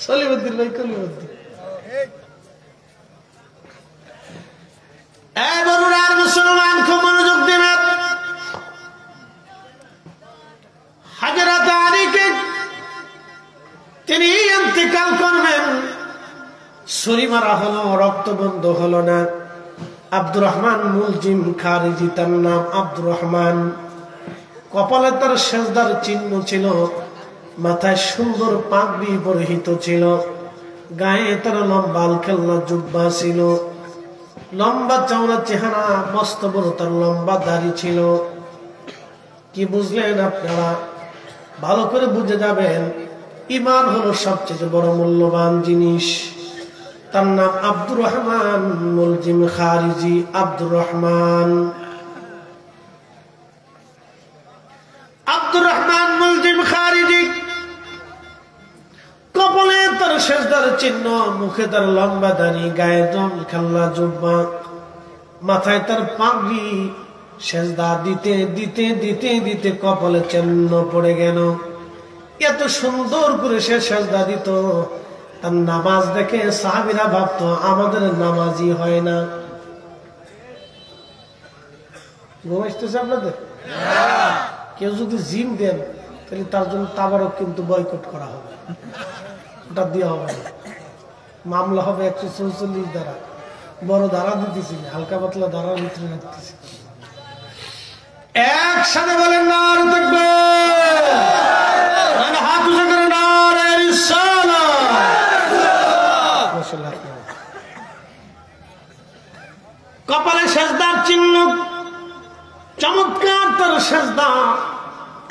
সলিমুদ্দিন ভাই কলিমুদ্দিন। এই বন্ধুরা মুসলমান খুব মনোযোগ দিবেন। হযরত আলীকে তিনি ইন্তেকাল করবেন, ছুরি মারা হলো, রক্ত বন্ধ হলো না। আব্দুর রহমান মুলজিম খারিজি তার নাম, আব্দুর রহমান। কপালে তার সেজদার চিহ্ন ছিল, মাথায় সুন্দর পাগড়ি পরিহিত ছিল, গায়ে তার লম্বা আলখাল্লা জুব্বা ছিল, লম্বা চওড়া চেহারা, মস্ত বড় তার লম্বা দাড়ি ছিল। কি বুঝলেন আপনারা? ভালো করে বুঝে যাবেন, ঈমান হলো সবচেয়ে বড় মূল্যবান জিনিস। তার নাম আব্দুর রহমান মুলজিম খারিজি, আব্দুর রহমান। আব্দুর রহমান মুলজিম খারিজি কপালে তার সেজদার চিহ্ন, মুখে তার লম্বা দাড়ি, গায়ে খাল্লা জুব্বা, মাথায় তার পাগড়ি। সেজদা দিতে দিতে দিতে দিতে কপালে চিহ্ন পড়ে গেল। এত সুন্দর করে সে সেজদা দিত, তার নামাজ দেখে সাহাবীরা ভাবতো আমাদের নামাজই হয় না। ঘুমাইতেছে আপনাদের? কেউ যদি জিম দেন তাহলে তার জন্য তাবারক কিন্তু বয়কট করা হবে, ওটা দেওয়া হবে না, মামলা হবে 144 দ্বারা। বড় ধারা দিতেছি, হালকা পাতলা ধারার ভিতরে রাখতেছি। একসাথে বলেন নারে তাকবীর, হাত উঁচু করে নারে রিসালাত। কপালে সেজদার চিহ্ন, চমৎকার তার সেজদা।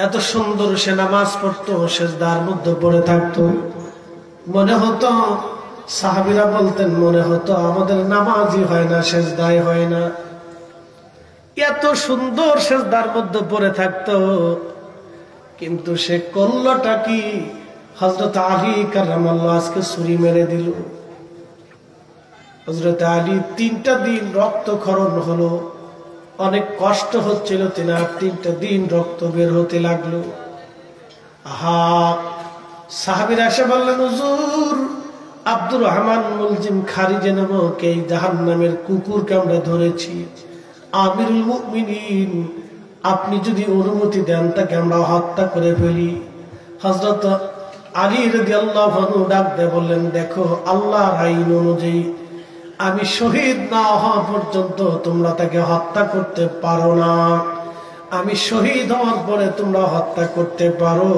এত সুন্দর সে নামাজ পড়তো, সেজদার মধ্যে পড়ে থাকতো। মনে হতো, সাহাবীরা বলতেন, মনে হতো আমাদের নামাজই হয় না, সেজদাই হয় না। এত সুন্দর সেজদার মধ্যে পড়ে থাকতো, কিন্তু সে করলটা কি? হযরত আলী কারামাল্লাহু আজকে ছুরি মেরে দিল। হযরত আলী 3টা দিন রক্তক্ষরণ হলো, অনেক কষ্ট হচ্ছিল, তিনার 3টা দিন রক্ত বের হতে লাগলো। আহা, সাহাবীরা এসে বললেন, হুজুর আব্দুর রহমান মুলজিম খারিজি নামক এই জাহান্নামের কুকুরকে আমরা ধরেছি, আমিরুল মুমিনিন আপনি যদি অনুমতি দেন তাকে আমরা হত্যা করে ফেলি। হযরত আলী রাদিয়াল্লাহু আনহু ডাক দিয়ে বললেন, দেখো আল্লাহর আইন অনুযায়ী আমি শহীদ না হওয়া পর্যন্ত তোমরা তাকে হত্যা করতে পারো না। আমি শহীদ হওয়ার পরে তোমরা হত্যা করতে পারো।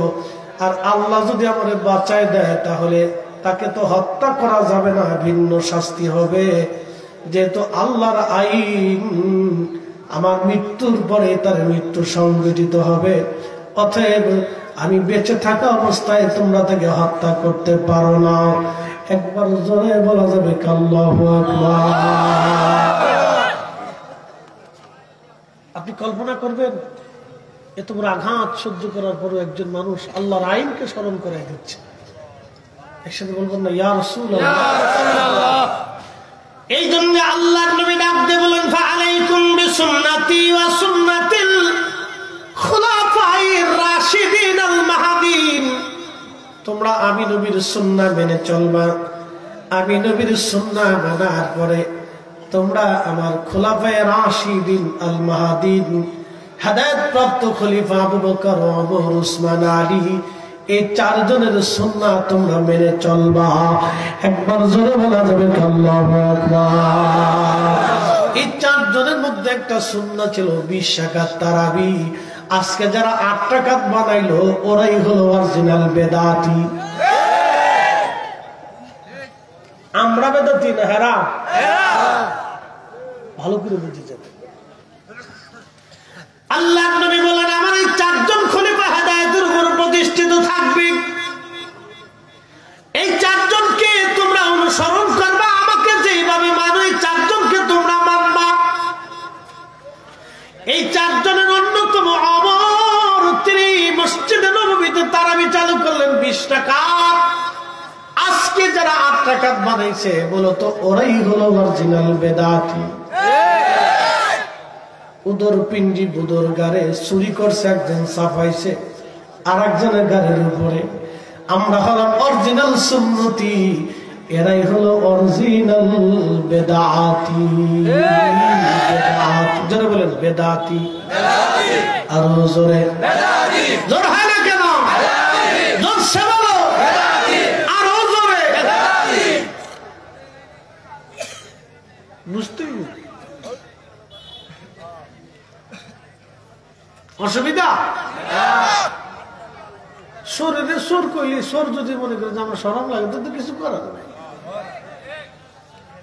আর আল্লাহ যদি আমাদের বাঁচায় দেয় তাহলে তাকে তো হত্যা করা যাবে না, ভিন্ন শাস্তি হবে। যেহেতু আল্লাহর আইন, আমার মৃত্যুর পরে তার মৃত্যু সংঘটিত হবে, অতএব আমি বেঁচে থাকা অবস্থায় তোমরা তাকে হত্যা করতে পারো না। একবার জোরে বলা যাবে আল্লাহু আকবার। আপনি কল্পনা করবেন, এত বড় আঘাত সহ্য করার পরও একজন মানুষ আল্লাহর আইনকে স্মরণ করে দিচ্ছে। একসাথে বলবেন না ইয়া রাসূলুল্লাহ। এই জন্য আল্লাহর নবী ডাক দিয়ে বলেন, ফাআলাইকুম বিসুন্নতি ওয়া সুন্নাতিল খুলাফায়ে রাশিদিন আল মাহদিন। তোমরা আমি নবীর সুন্নাহ মেনে চলবা। আমি নবীর সুন্নাহ মানার পরে তোমরা আমার খুলাফায়ে রাশিদিন আল মাহদিন, হেদায়েত প্রাপ্ত খলিফা আবু বকর, ওমর, উসমান, আলী, এই 4 জনের সুন্নাহ তোমরা মেনে চলবা। একবার জোরে বলা যাবে আল্লাহু আকবার। এই 4 জনের মধ্যে একটা সুন্নাহ ছিল 20 রাকাত তারাবি। আজকে যারা 8 রাকাত বানাইলো ওরাই হলো অরিজিনাল বেদাতি। আমরা বেদাতি না, হেরা ভালো করে বুঝে যাবে। আল্লাহর নবী বলেন, আমার এই 4 জন খলিফা হেদায়েতের উপর প্রতিষ্ঠিত থাকবে। এই 4 জনকে তোমরা অনুসরণ করবা, আমাকে যেভাবে মানো এই 4 জনকে তোমরা মানবা। এই 4 জনের অন্যতম ওমর, তিনি মসজিদে নববীতে তারাবি চালু করলেন 20 রাকাত। আজকে যারা 8 রাকাত বানাইছে মূলত ওরাই হলো অরিজিনাল বেদাতি। উদর পিন্ডি বুদর গারে চুরি করছে, একজন সাফাইছে আর একজনের গাড়ির উপরে। আমরা হলাম অরিজিনাল সুন্নতি, এরাই হলো অরিজিনাল বেদাতি। জোরে বলেন বেদাতি, আরো জোরে। জোর হয় না কেন? জোর সে বলো, আরো জোরে। বুঝতেই অসুবিধা। শরীরে সোর কইলে, সোর যদি মনে করেন আমার শরম লাগে তো কিছু করার নাই।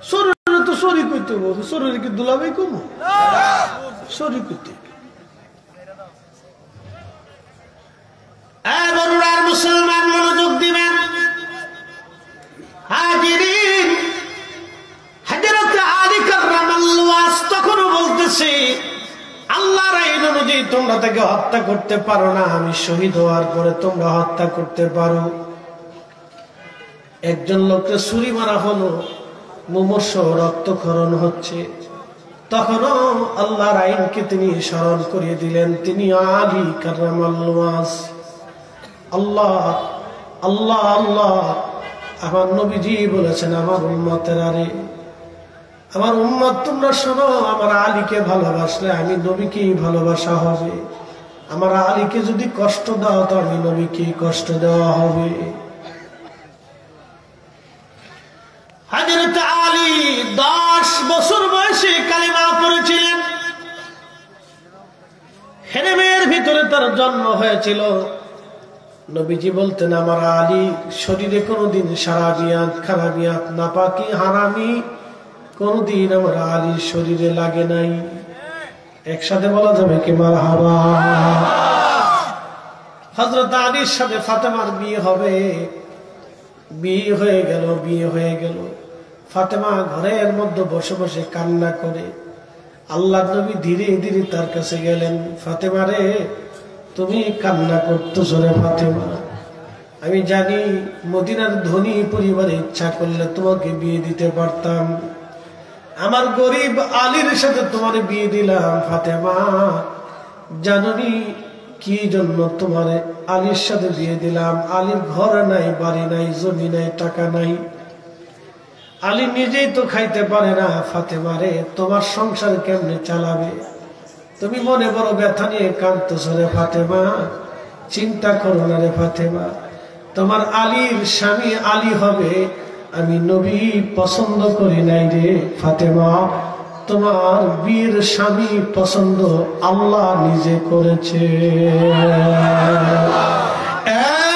শরীরে তো সরি কইতে হবে, শরীরে কি দুলাভাই কমো? সরি কইতে। মুসলমান মনোযোগ দিবেন। হাজিরিন, হযরত আলী কাররামাল্লাহু ওয়াজহ তখনও বলতেছে, আল্লাহর আইন অনুযায়ী তোমরা তাকে হত্যা করতে পারো না, আমি শহীদ হওয়ার পরে তোমরা হত্যা করতে পারো। একজন লোককে ছুরি মারা হলো, মুমূর্ষ রক্তক্ষরণ হচ্ছে, তখনও আল্লাহর আইনকে তিনি স্মরণ করিয়ে দিলেন। তিনি আলী কাররামাল্লাহু ওয়াজহ। আল্লাহ আল্লাহ আল্লাহ, আমার নবীজি বলেছেন, আমার উম্মতেরা রে, আমার উম্মত তোমরা শোনো, আমার আলীকে ভালোবাসলে আমি নবীকেই ভালোবাসা হবে। আমার আলীকে যদি কষ্ট দাও তো আমি নবীকেই কষ্ট দেওয়া হবে। হযরত আলী 10 বছর বয়সে কালিমা পড়েছিলেন। হেরেমের ভিতরে তার জন্ম হয়েছিল। নবীজি বলতেন, আমার আলী শরীরে কোনোদিন সারাবিয়াত খারাবিয়াত নাপাকি হারামি কোনদিন আমার আলীর শরীরে লাগে নাই। একসাথে বলা যাবে কি মারহাবা। হযরত আলীর সাথে ফাতেমার বিয়ে হবে। বিয়ে হয়ে গেল। ফাতেমা ঘরের মধ্যে বসে বসে কান্না করে। আল্লাহর নবী ধীরে ধীরে তার কাছে গেলেন। ফাতেমা রে, তুমি কান্না করতেছ রে ফাতেমা, আমি জানি মদিনার ধনী পরিবারে ইচ্ছা করলে তোমাকে বিয়ে দিতে পারতাম, আমার গরিব আলীর সাথে তোমার বিয়ে দিলাম। ফাতেমা, জানি কি জন্য তোমার আলীর সাথে বিয়ে দিলাম। আলীর ঘর নাই, বাড়ি নাই, জমি নাই, টাকা নাই, আলী নিজেই তো খাইতে পারে না। ফাতেমা রে, তোমার সংসার কেমনে চালাবে? তুমি মনে বড় ব্যথা নিয়ে কাঁদতেছ রে ফাতেমা। চিন্তা করো না রে ফাতেমা, তোমার আলীর স্বামী আলী হবে, আমি নবী পছন্দ করি নাই রে ফাতেমা। তোমার বীর স্বামী পছন্দ আল্লাহ নিজে করেছে।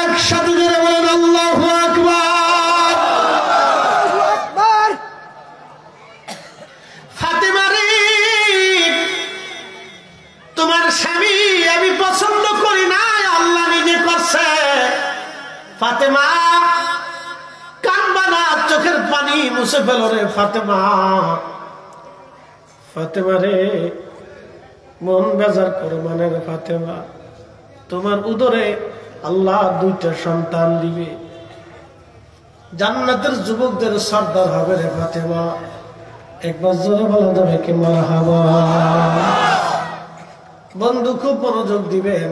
একসাথে জোরে বলেন আল্লাহু আকবার। ফাতেমা রে, তোমার স্বামী আমি পছন্দ করি না, আল্লাহ নিজে করছে। ফাতেমা কান্না না, চোখের পানি মুছে ফেলো রে ফাতেমা। ফাতেমা রে, মন বেজার করো মানে রে ফাতেমা, তোমার উদরে আল্লাহ 2টা সন্তান দিবে, জান্নাতের যুবকদের সর্দার হবে রে ফাতেমা। একবার জোরে বলা যাবে কি মারহাবা। বন্ধু খুব মনোযোগ দিবেন।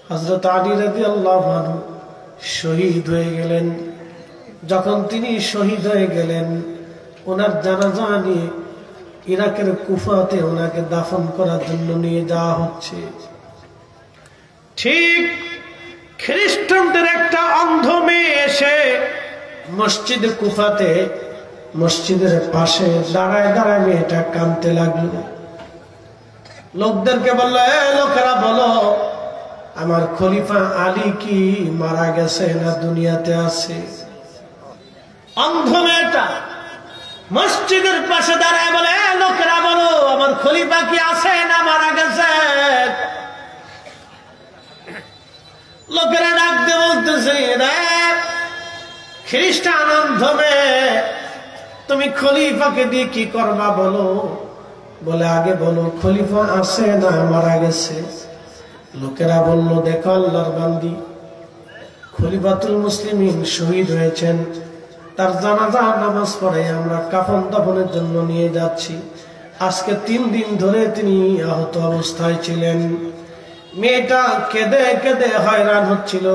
হযরত আলী রাদিয়াল্লাহু আনহু শহীদ হয়ে গেলেন। যখন তিনি শহীদ হয়ে গেলেন, ওনার জানাজা নিয়ে ইরাকের কুফাতে ওনাকে দাফন করার জন্য নিয়ে যাওয়া হচ্ছে। ঠিক খ্রিস্টানদের একটা অন্ধ মেয়ে এসে মসজিদে কুফাতে মসজিদের পাশে দাঁড়ায় দাঁড়ায় মেয়েটা কাঁদতে লাগলো। লোকদেরকে বললো, লোকেরা বলো, আমার খলিফা আলী কি মারা গেছে না দুনিয়াতে আছে? অন্ধ মেয়েটা মসজিদের পাশে দাঁড়ায় বলে, লোকেরা বলো, আমার খলিফা কি আছে না মারা গেছে? লোকেরা ডাক দিয়ে বলতেছে, রে খ্রিস্টান অন্ধ মেয়ে, তুমি খলিফাকে দিয়ে কি করবা বলো? বলে, আগে বলো খলিফা আছে না মারা গেছে? লোকেরা বলল, দেখো আল্লাহর বান্দি, খলিফাতুল মুসলিমিন শহীদ হয়েছেন, তার জানাজা নামাজ পড়ে আমরা কাফন দাফনের জন্য নিয়ে যাচ্ছি। আজকে 3 দিন ধরে তিনি আহত অবস্থায় ছিলেন। মেয়েটা কেঁদে কেঁদে হয়রান হচ্ছিল।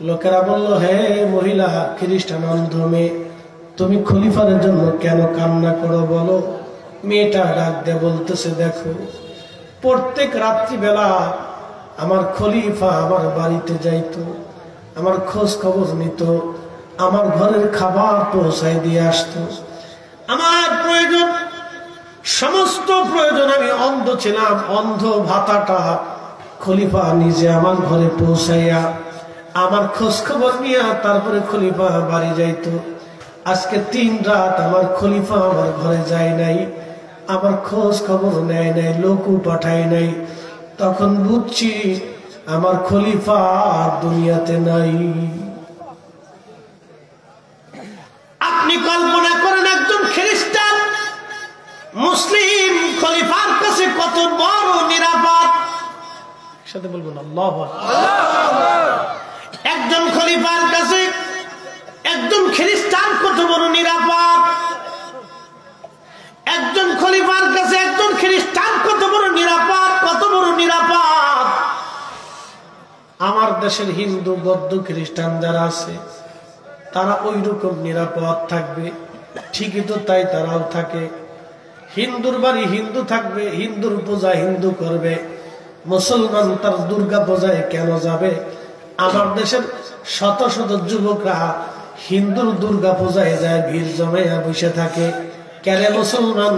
লোকেরা বলল, হে মহিলা খ্রিস্টান অন্ধ মেয়ে, তুমি খলিফার জন্য কেন কান্না করো বলো। মেয়েটা ডাক দিয়ে বলতেছে, দেখো প্রত্যেক রাত্রিবেলা আমার খলিফা আমার বাড়িতে যাইতো, আমার খোঁজ খবর নিত, আমার ঘরের খাবার পৌঁছায় দিয়ে আসতো, আমার প্রয়োজন সমস্ত প্রয়োজন, আমি অন্ধ ছিলাম, অন্ধ ভাতাটা খলিফা নিজে আমার ঘরে পৌঁছাইয়া আমার খোঁজ খবর নিয়ে তারপরে খলিফা বাড়ি যাইতো। আজকে 3 রাত আমার খলিফা আমার ঘরে যায় নাই, আমার খোঁজ খবর নেয় নাই, লোকও পাঠায় নাই। তখন বুঝছি আমার খলিফা দুনিয়াতে নাই। আপনি কল্পনা করেন একজন খ্রিস্টান মুসলিম খলিফার কাছে কত বড় নিরাপদ। সাথে বলবেন আল্লাহু আকবার। একজন খলিফার কাছে একজন খ্রিস্টান কত বড় নিরাপদ, একজন খলিফার কাছে একজন খ্রিস্টান কত বড় নিরাপদ, কত বড় নিরাপদ। আমার দেশের হিন্দু বৌদ্ধ খ্রিস্টান যারা আছে তারা ওই রকম নিরাপদ থাকবে, ঠিকই তো তাই তারাও থাকে। হিন্দুর বাড়ি হিন্দু থাকবে, হিন্দুর পূজা হিন্দু করবে, মুসলমান তার দুর্গা পূজায় কেন যাবে? আমার দেশের শত শত যুবকরা হিন্দুর দুর্গা পূজায় যায়, ভিড় জমাইয়া বসে থাকে। কেন মুসলমান?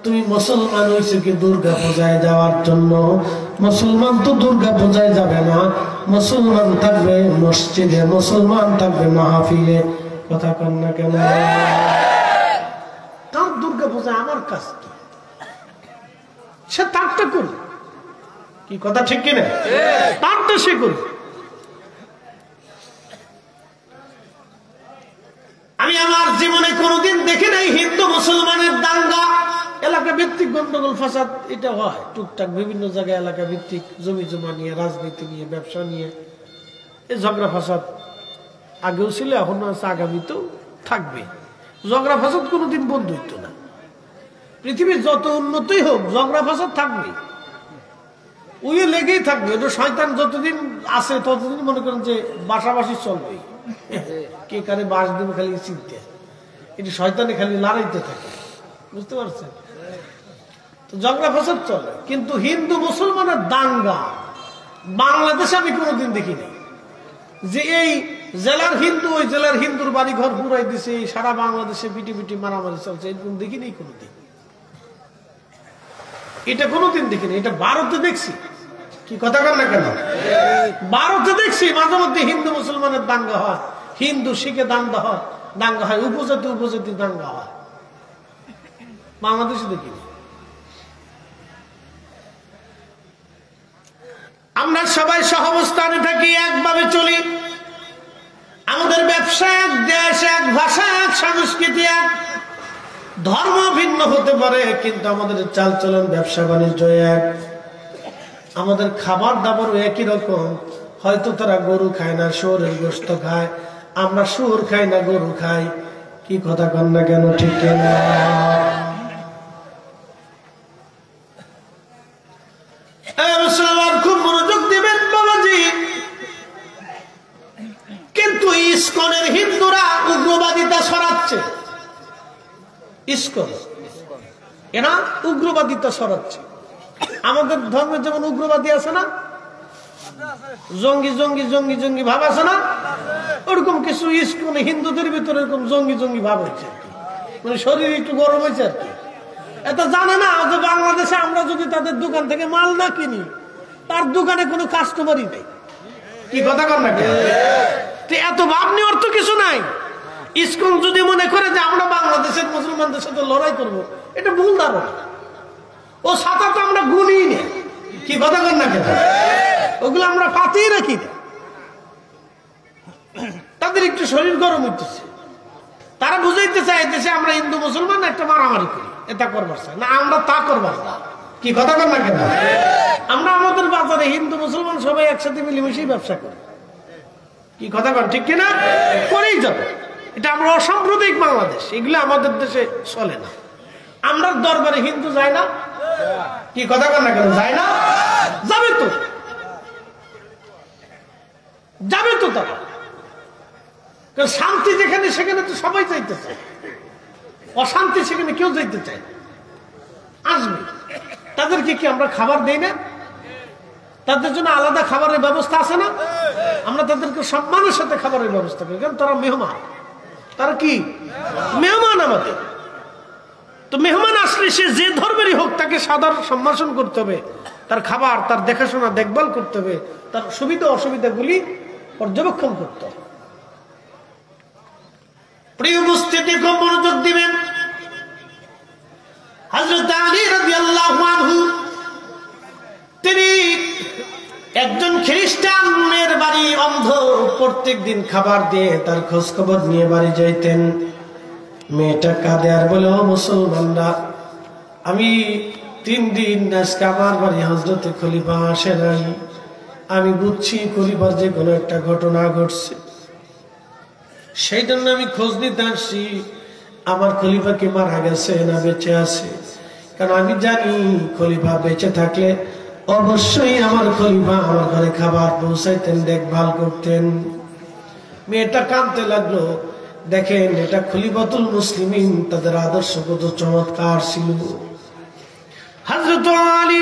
তুমি মুসলমান হয়েছে কি দুর্গা পূজায় যাওয়ার জন্য? মুসলমান তো দুর্গা পূজায় যাবে না, মুসলমান থাকবে মসজিদে, মুসলমান থাকবে মাহফিলে। কথা কন না কেন? তার দুর্গা পূজা আমার কাজ কি? সে তারটা করবে, কি কথা ঠিক কিনা? তারটা সে করবে। আমি আমার জীবনে কোনোদিন দেখি নাই হিন্দু মুসলমানের দাঙ্গা, এলাকা ভিত্তিক গন্ডগোল ফাসাদ। এটা হয় টুকটাক বিভিন্ন জায়গায়, এলাকা ভিত্তিক জমি জমা নিয়ে, রাজনীতি নিয়ে, ব্যবসা নিয়ে এই ঝগড়া ফাসাদ আগেও ছিল, এখন আছে, আগামীতেও থাকবে। ঝগড়া ফাসাদ কোনোদিন বন্ধ হইত না। পৃথিবীর যত উন্নতই হোক ঝগড়া ফাসাদ থাকবে, ওই লেগেই থাকবে। এটা শয়তান যতদিন আছে ততদিন মনে করেন যে বাসাবাসি চলবে, কে কারে বাস দেবে খালি চিন্তা। এটি শয়তানে খালি লড়াইতে থাকে, বুঝতে পারছেন? তো ঝগড়া ফাসাদ চলে, কিন্তু হিন্দু মুসলমানের দাঙ্গা বাংলাদেশে আমি কোনোদিন দেখিনি। যে এই জেলার হিন্দু ওই জেলার হিন্দুর বাড়ি ঘর পুরাই দিছে, সারা বাংলাদেশে পিটি পিটি মারামারি চলছে, এরকম দেখিনি কোনোদিন। এটা কোনোদিন দেখিনি। এটা ভারতে দেখছি, কি কথা বল না কেন? ভারতে দেখছি মাঝে মধ্যে হিন্দু মুসলমানের দাঙ্গা হয়, হিন্দু শিখে দাঙ্গা হয়, উপজাতি উপজাতি দাঙ্গা হয়। বাংলাদেশে দেখিনি। আমরা সবাই সহাবস্থানে থাকি, একভাবে চলি। আমাদের ব্যবসা এক, দেশ এক, ভাষা এক, সংস্কৃতি এক, ধর্ম ভিন্ন হতে পারে, কিন্তু আমাদের চালচলন ব্যবসা বাণিজ্য এক, আমাদের খাবার দাবারও একই রকম। হয়তো তারা গরু খায় না, শুয়োরের গোশত খায়, আমরা শুয়োর খাই না, গরু খাই। কি কথা কন না কেন? ঠিক না? খুব মনোযোগ দিবেন বাবাজি। কিন্তু ইসকনের হিন্দুরা উগ্রবাদিতা ছড়াচ্ছে, ইসকন এরা উগ্রবাদিতা ছড়াচ্ছে। আমাদের ধর্মে যেমন উগ্রবাদী আছে না, জঙ্গি জঙ্গি জঙ্গি জঙ্গি ভাব আছে না, ওরকম কিছু ইসকনে হিন্দুদের ভিতরে এরকম জঙ্গি জঙ্গি ভাব হচ্ছে, মানে শরীর একটু গরম হয়েছে আর কি। এটা জানে না যে বাংলাদেশে আমরা যদি তাদের দোকান থেকে মাল না কিনি, তার দোকানে কোনো কাস্টমারই নেই। কি কথা কর না? এত ভাব নেওয়ার তো কিছু নাই। ইসকন যদি মনে করে যে আমরা বাংলাদেশের মুসলমানদের সাথে লড়াই করব, এটা ভুল ধারণা। ও সাথে তো আমরা গুনি নেই। কি কথা কর না কেন? ওগুলো আমরা পাতেই রাখি না। তাদের একটু শরীর গরম হইতেছে, তারা বুঝাইতে চাই দেশে আমরা হিন্দু মুসলমান একটা মারামারি করি, এটা করবার চাই না, আমরা তা করবার না। কি কথা কর না কেন? আমরা আমাদের বাজারে হিন্দু মুসলমান সবাই একসাথে মিলেমিশেই ব্যবসা করি। কি কথা কর ঠিক কিনা? করেই যাবে। এটা আমরা অসাম্প্রদায়িক বাংলাদেশ, এগুলো আমাদের দেশে চলে না। আমরা দরবারে হিন্দু যায় না, কি কথা কর না কেন? যায় না, যাবে তো, যাবে তো তারা। কারণ শান্তি যেখানে সেখানে তো সবাই যাইতে চায়, অশান্তি সেখানে কেউ যাইতে চায় না। আসবে, তাদেরকে কি আমরা খাবার দেই না? তাদের জন্য আলাদা খাবারের ব্যবস্থা আছে না? আমরা তাদেরকে সম্মানের সাথে খাবারের ব্যবস্থা করি, কারণ তারা মেহমান। তারা কি মেহমান আমাদের। তো মেহমান আসলে সে যে ধর্মেরই হোক তাকে সাধারণ সম্ভাষণ করতে হবে, তার খাবার, তার দেখাশোনা, দেখভাল করতে হবে, তার সুবিধা অসুবিধাগুলি পর্যবেক্ষণ করতে হবে। প্রিয় উপস্থিতি, খুব মনোযোগ দিবেন। হযরত আলী রাদিয়াল্লাহু আনহু তিনি একজন খ্রিস্টান মেয়ের বাড়ি, অন্ধ, প্রত্যেক দিন খাবার দিয়ে তার খোঁজ খবর নিয়ে বাড়ি যাইতেন। মেয়েটা কাঁদে আর বলে, ও মুসলমানরা, আমি 3 দিন আজকে আমার বাড়ি হযরতে খলিফা আসে নাই। আমি বুঝছি খলিফার যে কোনো একটা ঘটনা ঘটছে, সেই জন্য আমি খোঁজ নিতে আসছি আমার খলিফা কি মারা গেছে না বেঁচে আছে। কারণ আমি জানি খলিফা বেঁচে থাকলে অবশ্যই আমার খলিফা আমার ঘরে খাবার পৌঁছাইতেন, দেখভাল করতেন। মেয়েটা কাঁদতে লাগলো। দেখেন, এটা খলিফাতুল মুসলিমিন, তাদের আদর্শ কত চমৎকার ছিল। হযরত আলী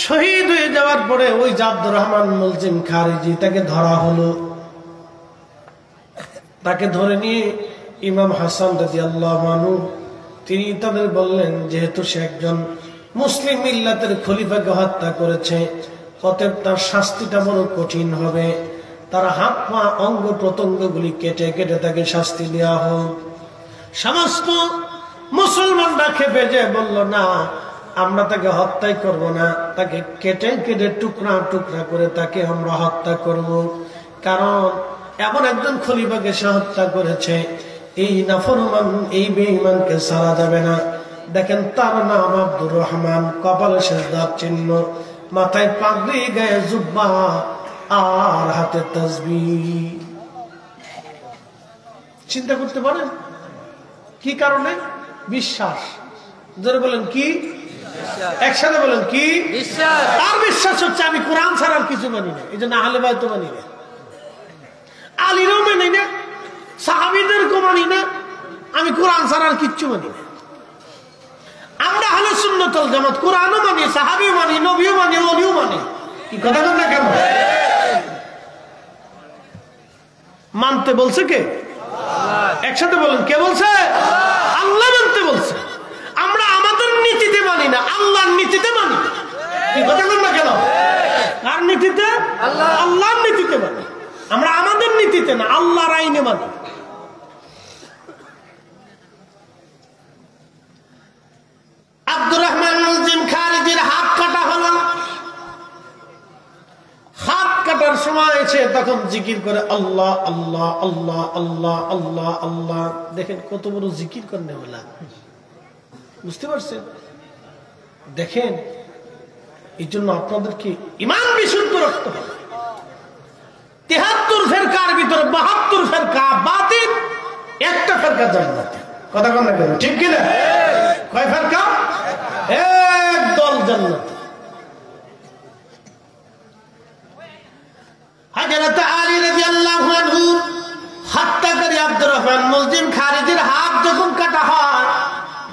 শহীদ হয়ে যাওয়ার পরে ওই আব্দুর রহমান মুলজিম খারিজি তাকে ধরা হলো। তাকে ধরে নিয়ে ইমাম হাসান রাদিয়াল্লাহু আনহু তিনি তাদের বললেন, যেহেতু সে একজন মুসলিম মিল্লাতের খলিফাকে হত্যা করেছে, অতএব তার শাস্তিটা বড় কঠিন হবে। তার হাত পা অঙ্গ প্রত্যঙ্গগুলি কেটে কেটে তাকে শাস্তি দেওয়া হোক। সমস্ত মুসলমানরা খেপে যে বলল, না, আমরা তাকে হত্যাই করব না, তাকে কেটে কেটে টুকরা টুকরা করে তাকে আমরা হত্যা করব। কারণ এমন একজন খলিফাকে সে হত্যা করেছে, এই নাফরমান, এই বেঈমানকে ছাড়া যাবে না। দেখেন, তার নাম আব্দুর রহমান, কপালে সিজদার চিহ্ন, মাথায় পাগড়ি, গায়ে জুব্বা আর হাতে তাসবিহ। চিন্তা করতে পারেন কি কারণে? বিশ্বাস। জোরে বলেন কি? একসাথে বলেন কি? বিশ্বাস। তার বিশ্বাস হচ্ছে আমি কোরআন ছাড়া আর কিছু মানি না, এই জন্য আহলে বাইত মানি না, আলীরও মানি না, সাহাবীদেরকেও মানি না, আমি কোরআন ছাড়া আর কিচ্ছু মানি না। আমরা আহলে সুন্নাত ওয়াল জামাত, কোরআনও মানি, সাহাবীও মানি, নবীও মানি, ওলিও মানি। কি কথা বলেন না কেন? মানতে বলছে কে? একসাথে বলেন, কে বলছে? আল্লাহ মানতে বলছে। আমরা আমাদের নীতিতে মানি না, আল্লাহর নীতিতে মানি। কি কথা বলেন না কেন? কার নীতিতে? আল্লাহর নীতিতে মানি। আমরা আমাদের নীতিতে না, আল্লাহর আইনে মানি। আব্দুর রহমান মুলজিম খারিজির হাত কাটা হলো। হাত কাটার সময় সে তখন জিকির করে আল্লাহ আল্লাহ আল্লাহ আল্লাহ আল্লাহ আল্লাহ। দেখেন কত বড় জিকির করেন বলা, বুঝতে পারছেন? দেখেন, এই জন্য আপনাদেরকে ঈমান বিশুদ্ধ রাখতে হবে। 73 ফেরকার ভিতরে 72 ফেরকা বাতিল, একটা ফেরকা জান্নাতে। কথা বলেন না কেন? ঠিক কিনা? কয় ফেরকা? এক দল জান্নাতে। হযরত আলী রাদিয়াল্লাহু আনহু হত্যাকারী আব্দুর রহমান মুলজিম খারিজির হাত যখন কাটা হয়,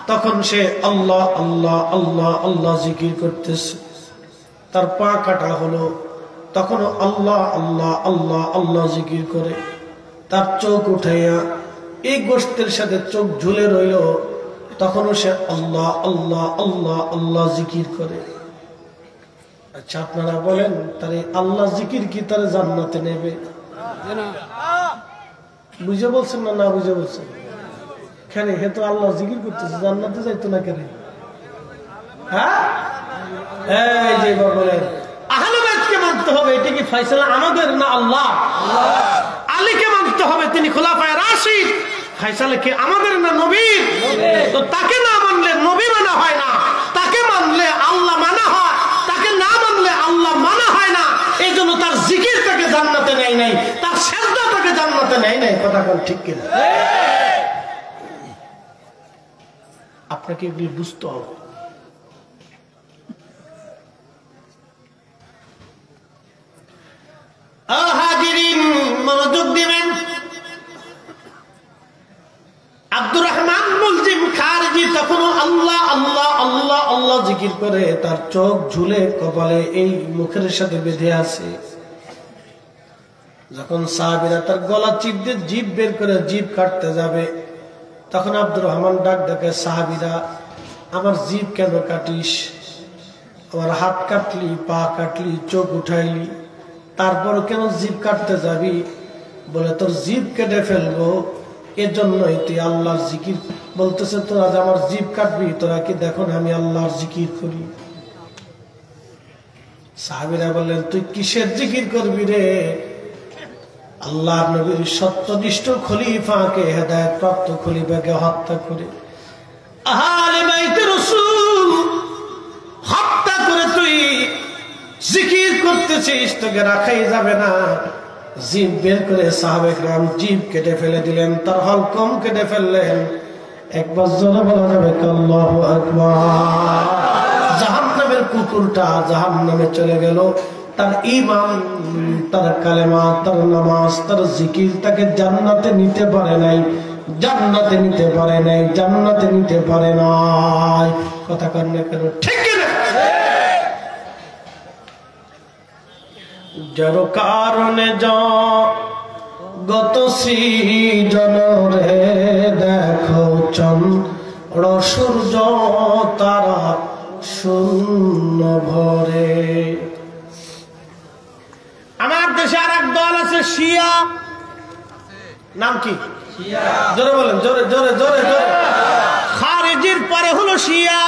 তখন সে আল্লাহ আল্লাহ আল্লাহ আল্লাহ জিকির করতেছে। তার পা কাটা হলো, তখনও আল্লাহ আল্লাহ আল্লাহ আল্লাহ জিকির করে। তার চোখ উঠাইয়া এই গোশতের সাথে চোখ ঝুলে রইল, তখনও সে আল্লাহ আল্লাহ আল্লাহ আল্লাহ জিকির করে। আচ্ছা, আপনারা বলেন, তার এই আল্লাহ জিকির কি তার জান্নাতে নেবে? বুঝে বলছেন না? না বুঝে বলছেন কেন? হে তো আল্লাহ জিকির করতেছে, জান্নাতে যাইতো না কেন? হ্যাঁ, এই যে বলেন আহলে বাইতকে মানতে হবে, এটা কি ফয়সালা আমাদের না আল্লাহ? আলীকে মানতে হবে, তিনি খোলাফায়ে রাশিদ, ফয়সালা কি আমাদের না নবীর? তো তাকে না মানলে নবী মানা হয় না, তাকে মানলে আল্লাহ মানা হয়, তাকে না মানলে আল্লাহ মানা হয় না। এই জন্য তার জিকির তাকে জান্নাতে নেয় নাই, তার সিজদা তাকে জান্নাতে নেয় নাই। কথা কোন ঠিক কিনা? আপনাকে এগুলি বুঝতে হবে। মনোযোগ দিবেন। আব্দুর রহমান মুলজিম খারিজি তখন আল্লাহ আল্লাহ আল্লাহ আল্লাহ জিকির করে তার চোখ ঝুলে কপালে এই মুখের সাথে বেঁধে আছে। যখন সাহাবীরা তার গলা চিপ দিয়ে জিভ বের করে জিভ কাটতে যাবে, তখন আব্দুর রহমান ডাক ডাকে, সাহাবীরা আমার জিভ কেন কাটিস? আমার হাত কাটলি, পা কাটলি, চোখ উঠাইলি, তারপর কেন জিভ কাটতে যাবি? বলে তোর জিভ কেটে ফেলবো, এজন্যই তুই আল্লাহর জিকির বলতেছে। তোরা যে আমার জিভ কাটবি, তোরা কি দেখো না আমি আল্লাহর জিকির করি? সাহাবীরা বললেন, তুই কিসের জিকির করবি রে? আল্লাহর নবীর সত্যনিষ্ঠ খলিফাকে, হেদায়েত প্রাপ্ত খলিফাকে হত্যা করে, আহলে বাইতে রাসূল হত্যা করে তুই জিকির করতেছিস, তোকে রাখাই যাবে না। জিভ বের করে সাহাবে کرام জিভ কেটে ফেলে দিলেন, তার হলকম কেটে ফেললেন। একবার জোরে বলা যাবে আল্লাহু আকবার। জাহান্নামের কুকুরটা জাহান্নামে চলে গেল। তার ঈমান, তার কালেমা, তার নামাজ, তার জিকির তাকে জান্নাতে নিতে পারে নাই, জান্নাতে নিতে পারে নাই, জান্নাতে নিতে পারে নাই। কথা কর না কেন? ঠিক না? যার কারণে গত সৃজন রে দেখো চন্দ্র সূর্য তারা শূন্য ভরে। আমার দেশে আর এক দল আছে শিয়া। নাম কি? জোরে বলেন, জোরে জোরে জোরে জোরে। খারিজির পরে হলো শিয়া।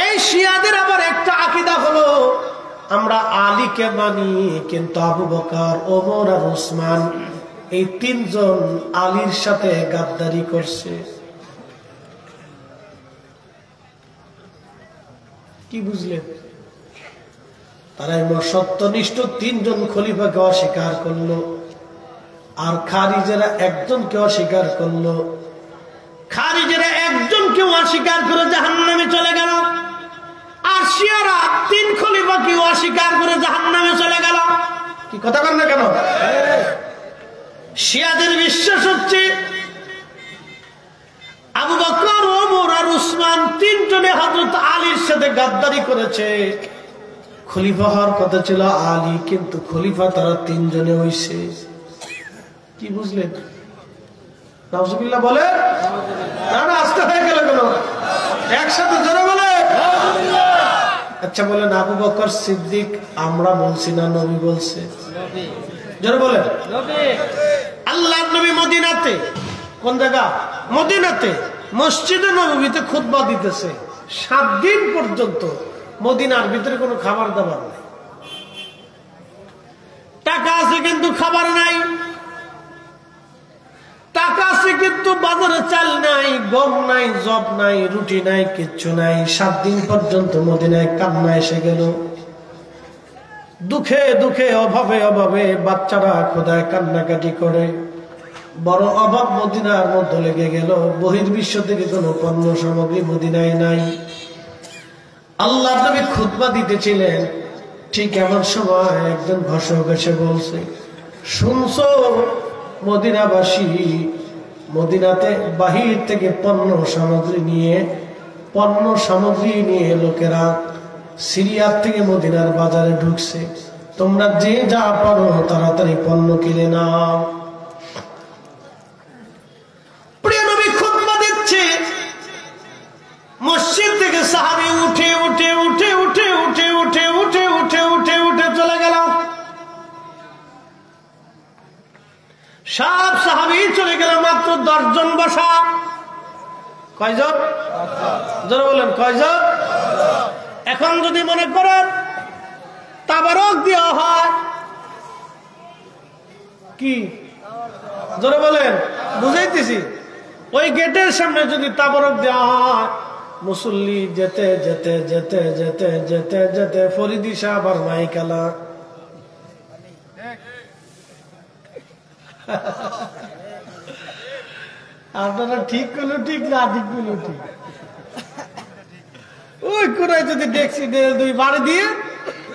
এই শিয়াদের আবার একটা আকীদা হলো, আমরা আলীকে মানি, কিন্তু আবু বকর, ওমর আর উসমান এই তিনজন আলীর সাথে গাদ্দারি করছে। কি বুঝলেন? তারা সত্যনিষ্ঠ তিনজন খলিফাকে অস্বীকার করলো, আর খারিজেরা একজনকে অস্বীকার করলো। খারিজেরা একজনকে অস্বীকার করে জাহান্নামে চলে গেল, আর শিয়ারা তিন খলিফাকে অস্বীকার করে জাহান্নামে চলে গেল। কি কথা বল না কেন? শিয়াদের বিশ্বাস হচ্ছে আবু বকর, ওমর আর উসমান তিনজনে হযরত আলীর সাথে গাদ্দারি করেছে। খলিফা হওয়ার কথা ছিল আলী, কিন্তু খলিফা তারা তিনজনে হইছে। কি বুঝলেন? নাউজুবিল্লাহ বলে না, আস্তে হয়ে গেল কেন? একসাথে জোরে বলে। আচ্ছা বলেন, আবু বকর সিদ্দিক আমরা বলছি না নবী বলছে? জোরে বলেন। আল্লাহর নবী মদিনাতে, কোন জায়গা? মদিনাতে মসজিদে নববীতে খুতবা দিতেছে। 7 দিন পর্যন্ত মদিনার ভিতরে কোনো খাবার দাবার নাই। টাকা আছে কিন্তু খাবার নাই, টাকা আছে কিন্তু বাজারে চাল নাই, গম নাই, জব নাই, রুটি নাই, কিচ্ছু নাই। 7 দিন পর্যন্ত মদিনায় কান্না এসে গেল। দুঃখে দুঃখে, অভাবে অভাবে বাচ্চারা খোদায় কান্নাকাটি করে। বড় অভাব মদিনার মধ্যে লেগে গেল। বহির্বিশ্ব থেকে কোনো পণ্য সামগ্রী মদিনায় নাই। আল্লাহর নবী খুতবা দিতেছিলেন, ঠিক এমন সময় একজন ঘোষক এসে বলছে, শুনছো মদিনাবাসী, মদিনাতে বাহির থেকে পণ্য সামগ্রী নিয়ে লোকেরা সিরিয়ার থেকে মদিনার বাজারে ঢুকছে। তোমরা যে যা পারো তাড়াতাড়ি পণ্য কিনে নাও। প্রিয় নবী খুতবা দিচ্ছে, মসজিদ থেকে সাহাবী উঠে উঠে উঠে উঠে উঠে উঠে উঠে উঠে উঠে উঠে চলে গেল। সব সাহাবী চলে গেল, মাত্র 10 জন বসা। কয়জন? যারা বলেন কয়জন? এখন যদি মনে করেন তাবারক দেওয়া হয়, কি যারা বলেন বুঝাইতেছি, ওই গেটের সামনে যদি তাবারক দেওয়া হয়, মুসল্লি যেতে যেতে যেতে যেতে যেতে যেতে ফরিদি সাহেব আর মাইকালা আপনারা ঠিক করলো ঠিক, না ঠিক করলো ঠিক। ওই কোনায় যদি ডেক্সি 2 বাড়ি দিয়ে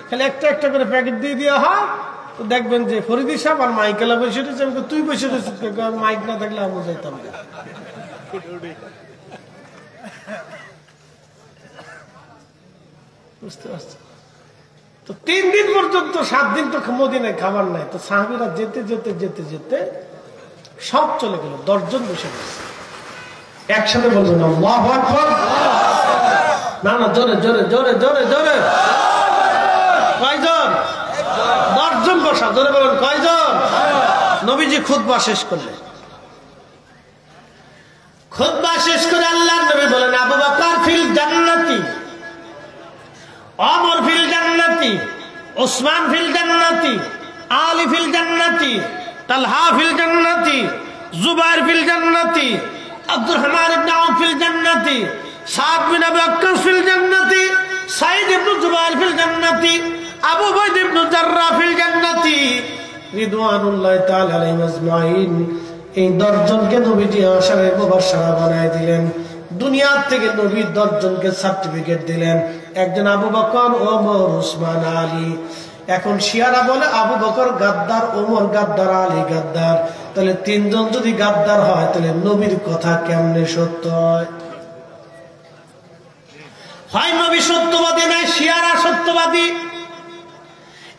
খালি একটা একটা করে প্যাকেট দিয়ে দেওয়া হয়, তো দেখবেন যে ফরিদি সাহেব আর মাইকেলা বসে রয়েছে, তুই বসে রয়েছিস, মাইক না থাকলে আমি যাইতাম না। বুঝতে পারছি। তো 3 দিন পর্যন্ত, 7 দিন তো মদিনায় খাবার নাই। তো সাহাবীরা যেতে যেতে যেতে যেতে সব চলে গেল, 10 জন বসে গেছে। একসাথে বলবেন আল্লাহু আকবার। না না, জোরে জোরে জোরে জোরে জোরে। কয়জন? 10 জন বসা। জোরে বলেন কয়জন? নবীজি খুতবা শেষ করলেন। খুতবা শেষ করে আল্লাহর নবী বলেন, আবু বকর ফিল জান্নাতি, ওমর ফিল জান্নাতি, উসমান ফিল জান্নাতি, আলী ফিল জান্নাতি, তালহা ফিল জান্নাতি, জুবাইর ফিল জান্নাতি, আব্দুর রহমান ইবনে আউফ ফিল জান্নাতি, সাদ বিন আবি ওয়াক্কাস ফিল জান্নাতি, সাঈদ ইবনে জুবাইর ফিল জান্নাতি, আবু উবাইদা ইবনে জাররাহ ফিল জান্নাতি রিদওয়ানুল্লাহি তাআলা আলাইহিম আজমাইন। এই 10 জনকে নবীজি আশারে মুবাশশারা বানায় দিলেন। দুনিয়া থেকে নবী 10 জনকে সার্টিফিকেট দিলেন। একজন আবু বকর, ওমর, উসমান, আলী। এখন শিয়ারা বলে আবু বকর গাদ্দার, ওমর গাদ্দার, আলী গাদ্দার। তাহলে 3 জন যদি গাদ্দার হয়, তাহলে নবীর কথা কেমনে সত্য হয়? হয় নবী সত্যবাদী, নাই শিয়ারা সত্যবাদী।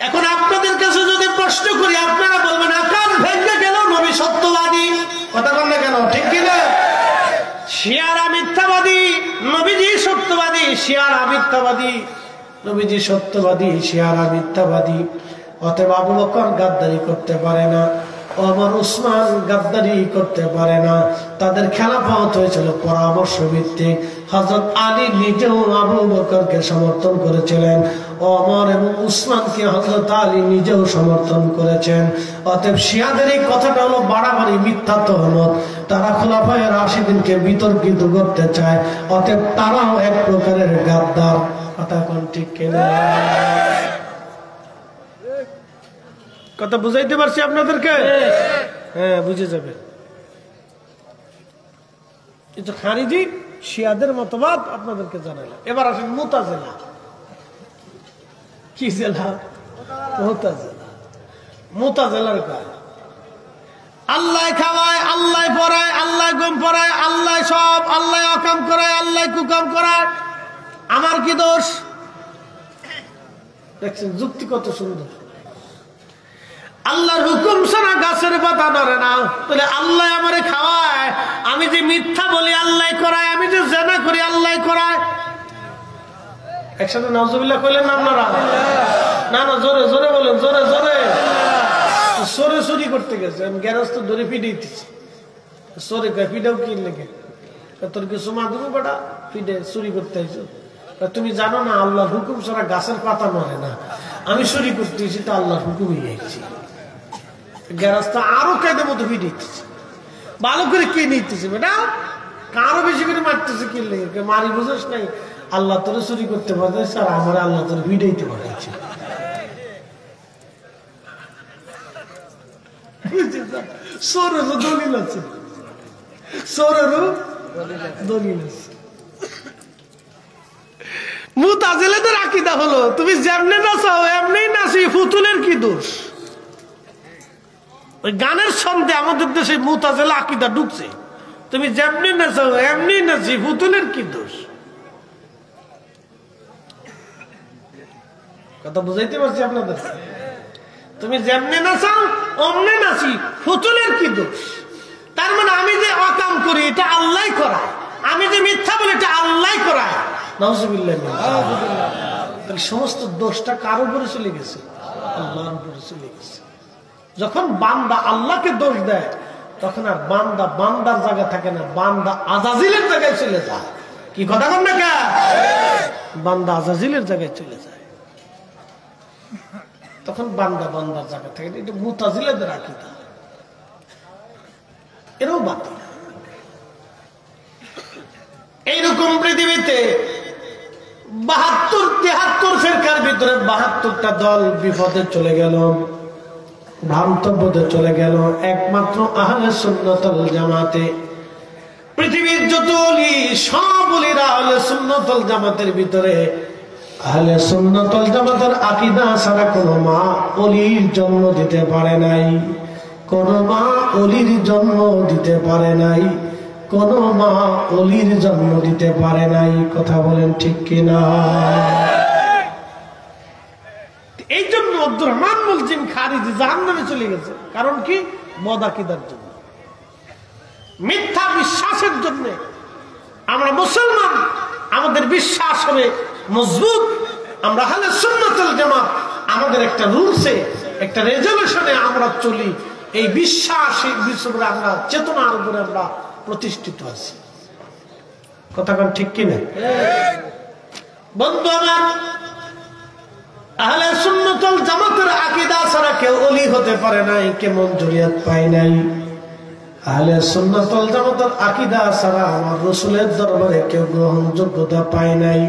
এখন আপনাদের কাছে যদি প্রশ্ন করি, আপনারা বলবেন আকাশ ভেঙে গেল নবী সত্যবাদী। কথা বল না কেন? ঠিক কিনা? শিয়ারা মিথ্যাবাদী, নবীজি সত্যবাদী। শিয়ারা মিথ্যাবাদী, নবীজি সত্যবাদী। শিয়ারা মিথ্যাবাদী। অতএব আবু বকর গাদ্দারি করতে পারে না, ওমর, উসমান গাদ্দারি করতে পারে না। তাদের খেলাফত হয়েছিল পরামর্শ ভিত্তিক। হযরত আলী নিজেও আবু বকরকে সমর্থন করেছিলেন, ওমর এবং উসমানকে হযরত আলী নিজেও সমর্থন করেছেন। অতএব শিয়াদের এই কথাটা হলো বাড়াবাড়ি, মিথ্যা তহমত। তারা খোলাফায়ে রাশিদিনকে বিতর্কিত করতে চায়। অতএব তারাও এক প্রকারের গাদ্দার। কথা কোন ঠিক কিনা? কথা বুঝাইতে পারছি আপনাদেরকে? হ্যাঁ, বুঝে যাবে। কিন্তু খারিজি শিয়াদের মতবাদ আপনাদেরকে জানালাম। এবার আসেন মুতাজিলা। কি জেলা? মুতাজিলা। মুতাজিলার কাজ আল্লাহ খাওয়ায়, আল্লাহ পড়ায়, আল্লাহ ঘুম পড়ায়, আল্লাহ সব, আল্লাহ অকাম করায়, আল্লাহ কুকাম করায়। আমার কি দোষ? দেখছেন যুক্তি কত সুন্দর। আল্লাহর হুকুম ছাড়া গাছের পাতা ধরে না। তাহলে আল্লাহ আমারে খাওয়ায়, আমি যে মিথ্যা বলি আল্লাহ করায়, আমি যে জেনা করি আল্লাহ করায়। একসাথে নাউজুবিল্লাহ কইলেন না আপনারা? না না, জোরে জোরে বলেন, জোরে জোরে। সরে চুরি করতে গেছে, আমি গ্যারেজ তো ধরে ফিডেই দিচ্ছি। সরে ফিডাও কি লেগে? তোর কিছু মা দেবো বেটা, ফিডে চুরি করতে আইছো। তুমি জানো না আল্লাহর হুকুম ছাড়া গাছের পাতা নড়ে না। আমি চুরি করতে এসেছি, তো আল্লাহর হুকুমই আইছি। গ্যারেজটা আরো কেঁদে মতো ফিডেইতেছে, ভালো করে কে নিতেছে বেটা, কারো বেশি করে মারতেছে কি লেগে? মারি বুঝোস নাই? আল্লাহ তোরে চুরি করতে পারছে, আর আমার আল্লাহ তোরে ফিডাইতে পারছে। সোরেরও দলিল আছে, সোরেরও দলিল আছে। মুতাজিলাদের আকীদা হলো তুমি যেমনে নাচাও এমনি নাচি, ফুতুলের কি দোষ? ওই গানের ছন্দে আমাদের দেশে মুতাজিলা আকীদা ঢুকছে। তুমি যেমনি নাচাও এমনি নাচি, ফুতুলের কি দোষ? কথা বুঝাইতে পারছি আপনাদের? তুমি যেমনি নাচাও অমনি নাচি, ফুতুলের কি দোষ? তার মানে আমি যে অকাম করি এটা আল্লাহ করায়, আমি যে মিথ্যা বলি এটা আল্লাহ করায়। নাউজুবিল্লাহ। তাহলে সমস্ত দোষটা কার উপরে চলে গেছে? আল্লাহর উপরে চলে গেছে। যখন বান্দা আল্লাহকে দোষ দেয়, তখন আর বান্দা বান্দার জায়গা থাকে না, বান্দা আজাজিলের জায়গায় চলে যায়। কি কথা বল না? বান্দা আজাজিলের জায়গায় চলে যায়, তখন বান্দা বান্দার জায়গা থাকে। এটা মুতাজিলাদের আকীদা, এরও বাতিল। এইরকম পৃথিবীতে 72-73 ফিরকার ভিতরে 72টা দল বিপদে চলে গেল, ভ্রান্ত পথে চলে গেল। একমাত্র আহলে সুন্নাত ওয়াল জামাতে, পৃথিবীর যত ওলি সব ওলিরা আহলে সুন্নাত ওয়াল জামাতের ভিতরে আহলে সুন্নাত ওয়াল জামাতের আকীদা ছাড়া কোনো মা ওলির জন্ম দিতে পারে নাই, কোনো মা ওলির জন্ম দিতে পারে নাই, কোনো মা ওলির জন্ম দিতে পারে নাই। কথা বলেন ঠিক কিনা? এই জন্য আব্দুর রহমান মুলজিম খারিজি জাহান্নামে চলে গেছে। কারণ কি? মদ আকীদার জন্য, মিথ্যা বিশ্বাসের জন্য। আমরা মুসলমান, আমাদের বিশ্বাস হবে মজবুত। আমরা আহলে সুন্নাত ওয়াল জামাত, আমাদের একটা রুলসে, একটা রেজলিউশনে আমরা চলি। এই বিশ্বাস, এই বিষয়ে আমরা চেতনার উপরে আমরা প্রতিষ্ঠিত আছি। কথা কোন ঠিক কিনা? বন্ধু আমার, আহলে সুন্নাত ওয়াল জামাতের আকীদা ছাড়া কেউ ওলি হতে পারে নাই, কেমন জরিয়াত পায় নাই। আহলে সুন্নাত ওয়াল জামাতের আকীদা ছাড়া আমার রাসূলের দরবারে কেউ গ্রহণযোগ্যতা পায় নাই।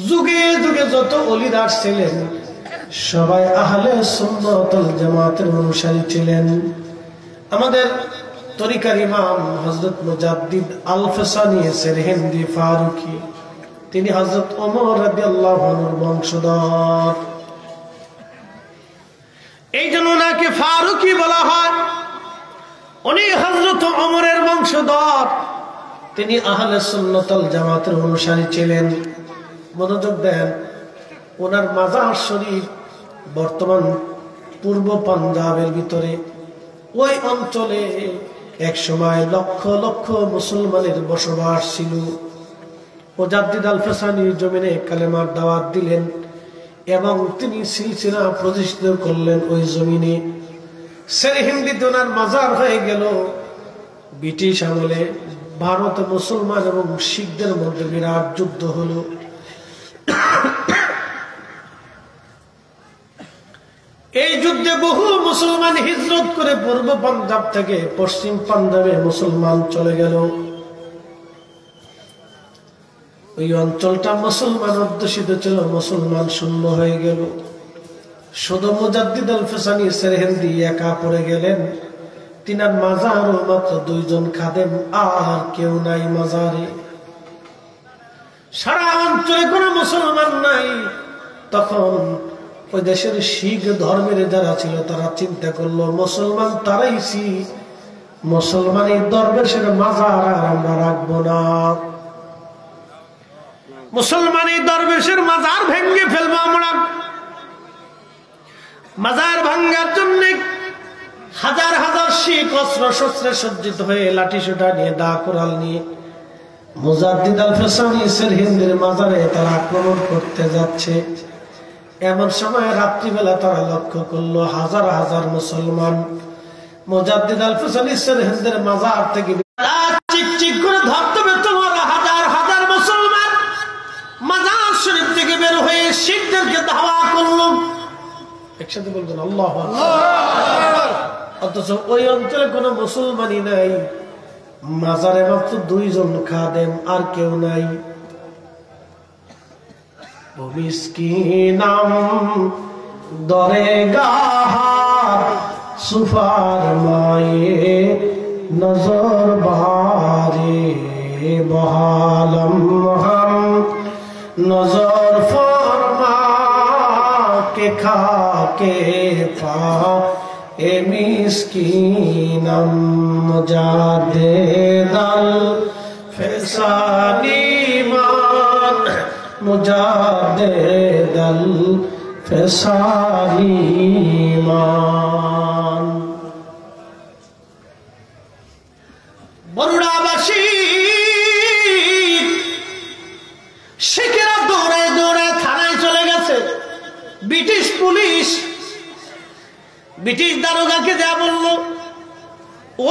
যুগে যুগে যত ওলিরা ছিলেন সবাই আহলে সুন্নাত ওয়াল জামাতের অনুসারী ছিলেন। আমাদের তরিকার ইমাম হযরত মুজাদ্দিদ আল ফসানি সেরহিন্দি ফারুকি, তিনি হযরত ওমর রাদিয়াল্লাহু আনহুর বংশধর। এই জন্য ওনাকে ফারুকি বলা হয়। উনি হযরত ওমরের বংশধর, তিনি আহলে সুন্নাত ওয়াল জামাতের অনুসারী ছিলেন। মনোযোগ দেন, ওনার মাজার শরীফ বর্তমান পূর্ব পাঞ্জাবের ভিতরে, ওই অঞ্চলে এক সময় লক্ষ লক্ষ মুসলমানের বসবাস ছিল। মুজাদ্দিদ আল ফসানি জমিনে কালেমার দাওয়াত দিলেন এবং তিনি সিলসিলা প্রতিষ্ঠিত করলেন ওই জমিনে। সেরহিন্দিতে ওনার মাজার হয়ে গেল। ব্রিটিশ আমলে ভারত মুসলমান এবং শিখদের মধ্যে বিরাট যুদ্ধ হলো। এই যুদ্ধে বহু মুসলমান হিজরত করে পূর্ব পাঞ্জাব থেকে পশ্চিম পাঞ্জাবে মুসলমান চলে গেল। ওই অঞ্চলটা মুসলমান অধ্যুষিত ছিল, মুসলমান শূন্য হয়ে গেল। শুধু মুজাদ্দিদ আল ফসানি সেরহিন্দি একা পড়ে গেলেন। তিনার মাজারও মাত্র 2 জন খাদেম, আর কেউ নাই মাজারে। সারা অঞ্চলে কোনো মুসলমান নাই। তখন ওই দেশের শিখ ধর্মের যারা ছিল তারা চিন্তা করলো, মুসলমান তারাইছি, মুসলমানের দরবেশের মাজার আর আমরা রাখবো না। মুসলমানের দরবেশের মাজার ভেঙে ফেলবো আমরা। মাজার ভাঙ্গার জন্য হাজার হাজার শিখ অস্ত্র শস্ত্রে সজ্জিত হয়ে লাঠি সোটা নিয়ে, দা কোরাল নিয়ে মুজাদ্দিদ আল ফসানি সেরহিন্দির মাজারে তারা আক্রমণ করতে যাচ্ছে। এমন সময় রাত্রিবেলা তারা লক্ষ্য করলো হাজার হাজার মুসলমান মুজাদ্দিদ আল ফসানি সেরহিন্দির মাজার থেকে চিক চিক করে ধরতে পেত। হাজার হাজার মুসলমান মাজার শরীফ থেকে বের হয়ে শিখদেরকে ধাওয়া করলো। একসাথে বলবেন আল্লাহু আকবার। অথচ ওই অঞ্চলে কোনো মুসলমানই নাই, মাজারে মাত্র 2 জন খাদেম, আর কেউ নাই। মিসকিনাম দরেগাহ সুফার মায়ে নজর বারে বহালম হাম নজর ফরমা কে খাকে পা এ মিসকিনাম মুজাদ্দিদ আল ফসানি মুজাদ্দিদ আল ফসানি মান। বরুড়াবাসী শিখেরা দৌড়ে দৌড়ে থানায় চলে গেছে। ব্রিটিশ পুলিশ ব্রিটিশ দারোগাকে যা বলল,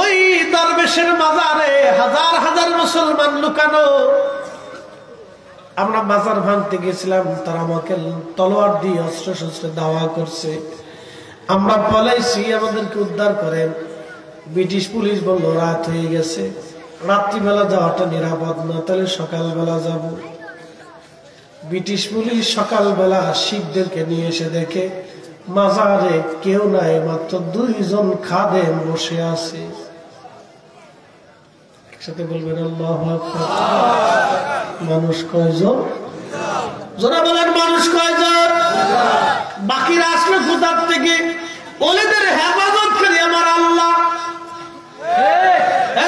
ওই দরবেশের মাজারে হাজার হাজার মুসলমান লুকানো। আমরা মাজার ভাঙতে গেছিলাম, তারা আমাকে তলোয়ার দিয়ে অস্ত্র শস্ত্রে দাওয়া করছে। আমরা পালাইছি, আমাদেরকে উদ্ধার করেন। ব্রিটিশ পুলিশ বলল রাত হয়ে গেছে, রাত্রিবেলা যাওয়াটা নিরাপদ না, তাহলে সকালবেলা যাব। ব্রিটিশ পুলিশ সকালবেলা শিখদেরকে নিয়ে এসে দেখে মাজারে কেউ নাই, মাত্র 2 জন খাদেম বসে আছে। একসাথে বলবেন আল্লাহু আকবার। মানুষ কয়জন? যারা বলেন মানুষ কয়জন? বাকিরা আসলে কোথার থেকে? ওলিদের হেফাজত করি আমার আল্লাহ।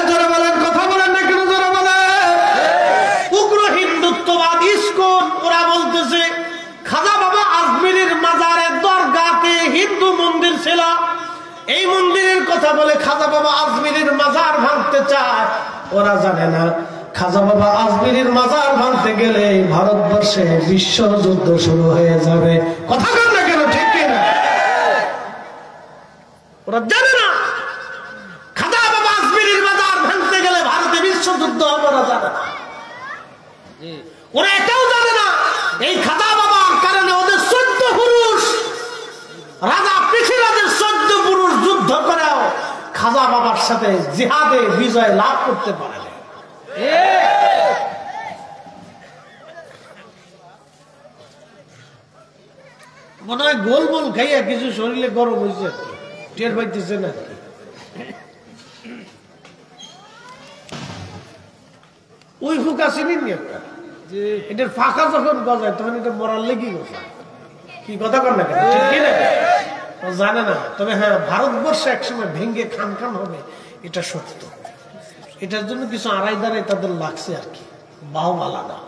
যারা বলেন কথা বলেন না কেন? যারা বলেন উগ্র হিন্দুত্ববাদ ইসকন, ওরা বলতেছে খাজা বাবা আজমিরের মাজারের দরগাতে হিন্দু মন্দির ছিল, এই মন্দিরের কথা বলে খাজা বাবা আজমিরের মাজার ভাঙতে চায়। ওরা জানে না খাজা বাবা আজমিরের মাজার ভাঙতে গেলে ভারতবর্ষে বিশ্বযুদ্ধ শুরু হয়ে যাবে। কথা বল না কেন? ঠিক কিনা? ওরা জানে না খাজা বাবা আজমিরের মাজার ভাঙতে গেলে ভারতে বিশ্বযুদ্ধ হবে। ওরা জানে না। ওরা এটাও জানে না এই খাজা বাবার কারণে ওদের 14 পুরুষ রাজা পৃথিবীর 14 পুরুষ যুদ্ধ করেও খাজা বাবার সাথে জিহাদে বিজয় লাভ করতে পারে না। মনে হয় গোলমোল খাইয়া কিছু শরীরে গরম হয়েছে, টের পাইতেছে না। ওই ফুক আসেনি একটা যে এটার ফাঁকা যখন গজায় তখন এটা মরার লেগে গেছে। কি কথা কর না কেন? ঠিক না? জানে না। তবে হ্যাঁ, ভারতবর্ষে একসময় ভেঙ্গে খান খান হবে, এটা সত্য। এটার জন্য কিছু আড়াই দাঁড়াই তাদের লাগছে আর কি, বাহুবালা না।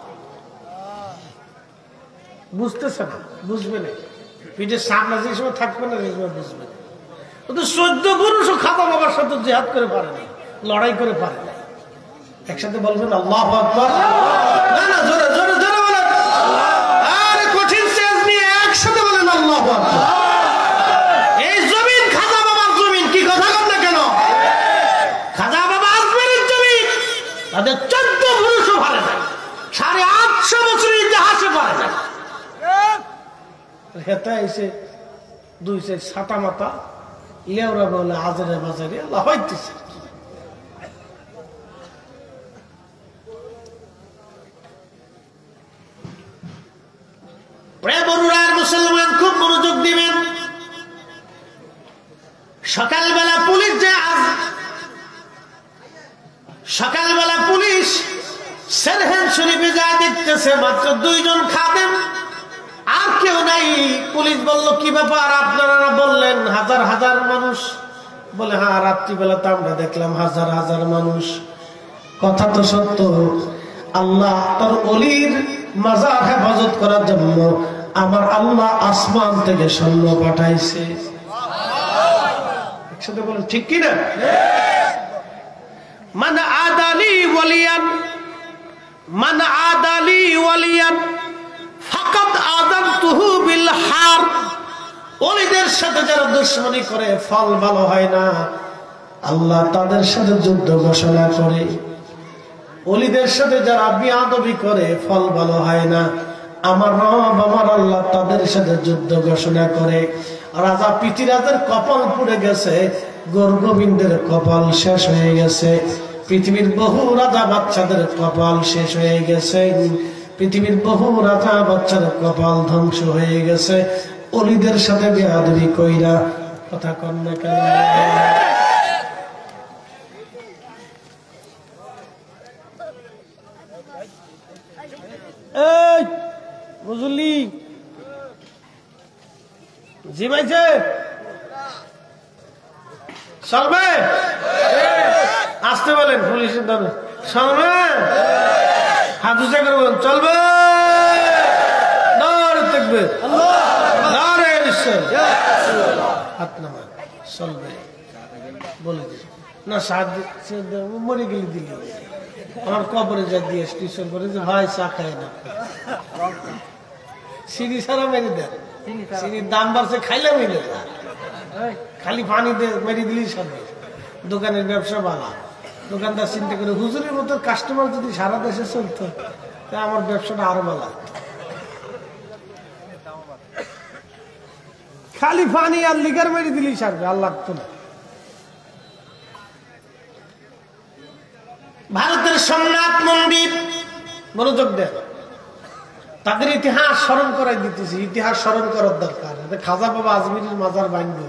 বুঝতেছে না, বুঝবে না। পিঠের সামনে যে সময় থাকবে না সেই সময় বুঝবে না। ওদের 14 পুরুষও খাজা বাবার সাথে জিহাদ করে পারে না, লড়াই করে পারে না। একসাথে বলবেন আল্লাহু আকবার। না না, জোরে জোরে জোরে বলেন। আরে কঠিন চেঞ্জ নিয়ে একসাথে বলেন আল্লাহু আকবার। এই জমিন খাজা বাবার জমিন। কি কথা বল না কেন? খাজা বাবা আজমিরের জমিন। তাদের 14 পুরুষও পারে না, 850 বছর ইতিহাসে পারে না। হেতা এসে 2 সাইড ছাতা মাথা লেওরা বলে আজারে বাজারে আল্লাহ হইতেছে। মুসলমান খুব মনোযোগ দিবেন। সকালবেলা পুলিশ যে সকালবেলা পুলিশ সেরহেন শরীফে যা দেখতেছে মাত্র 2 জন খাদেম, আর কেউ নাই। পুলিশ বলল কি ব্যাপার? আপনারা বললেন হাজার হাজার মানুষ। বলে হ্যাঁ, রাত্রিবেলা তো আমরা দেখলাম হাজার হাজার মানুষ। কথা তো সত্য। আল্লাহ তার ওলির মাজার হেফাজত করার জন্য আমার আল্লাহ আসমান থেকে সৈন্য পাঠাইছে। একসাথে বলেন ঠিক কিনা? মান আদালি ওয়ালিয়ান, মান আদালি ওয়ালিয়ান ফাকাদ আযানতুহু বিল হার। ওলিদের সাথে যারা দুশমনি করে ফল ভালো হয় না, আল্লাহ তাদের সাথে যুদ্ধ ঘোষণা করে। ওলিদের সাথে যারা বিয়াদবি করে ফল ভালো হয় না, আমার রব আমার আল্লাহ তাদের সাথে যুদ্ধ ঘোষণা করে। রাজা পৃথিবীর কপাল পুড়ে গেছে, গোবিন্দের কপাল শেষ হয়ে গেছে। পৃথিবীর বহু রাজা বাচ্চাদের কপাল শেষ হয়ে গেছে। পৃথিবীর বহু রাজা বাচ্চার কপাল ধ্বংস হয়ে গেছে ওলিদের সাথে বিয়াদবি কইরা। কথা কন না কেন? এই বুঝলি জি ভাইছে চলবে? আসতে বলেন পুলিশের দামে। চলবে? হাত উঁচা করে বলেন চলবে। থাকবে হাত নামা চলবে বলে না। মরে গেলে দিলি আমার কবরে যা দিয়ে স্টেশন করে যে ভাই চা খায় না, চিনি ছাড়া মেরে দেন। চিনির দাম বাড়ছে, খাইলে মেরে খালি পানি মেরে দিলি সঙ্গে। দোকানের ব্যবসা ভালো, দোকানদার চিন্তা করে হুজুরের মতো কাস্টমার যদি সারা দেশে চলতো তা আমার ব্যবসাটা আরো ভালো। খালি পানি আর লিগার মেরে দিলি সারবে, আর লাগতো না। ভারতের সোমনাথ মন্দির মনোযোগ দেন, তাদের ইতিহাস স্মরণ করাই দিতেছি। ইতিহাস স্মরণ করার দরকার। খাজা বাবা আজমিরের মাজার বাঁধবে,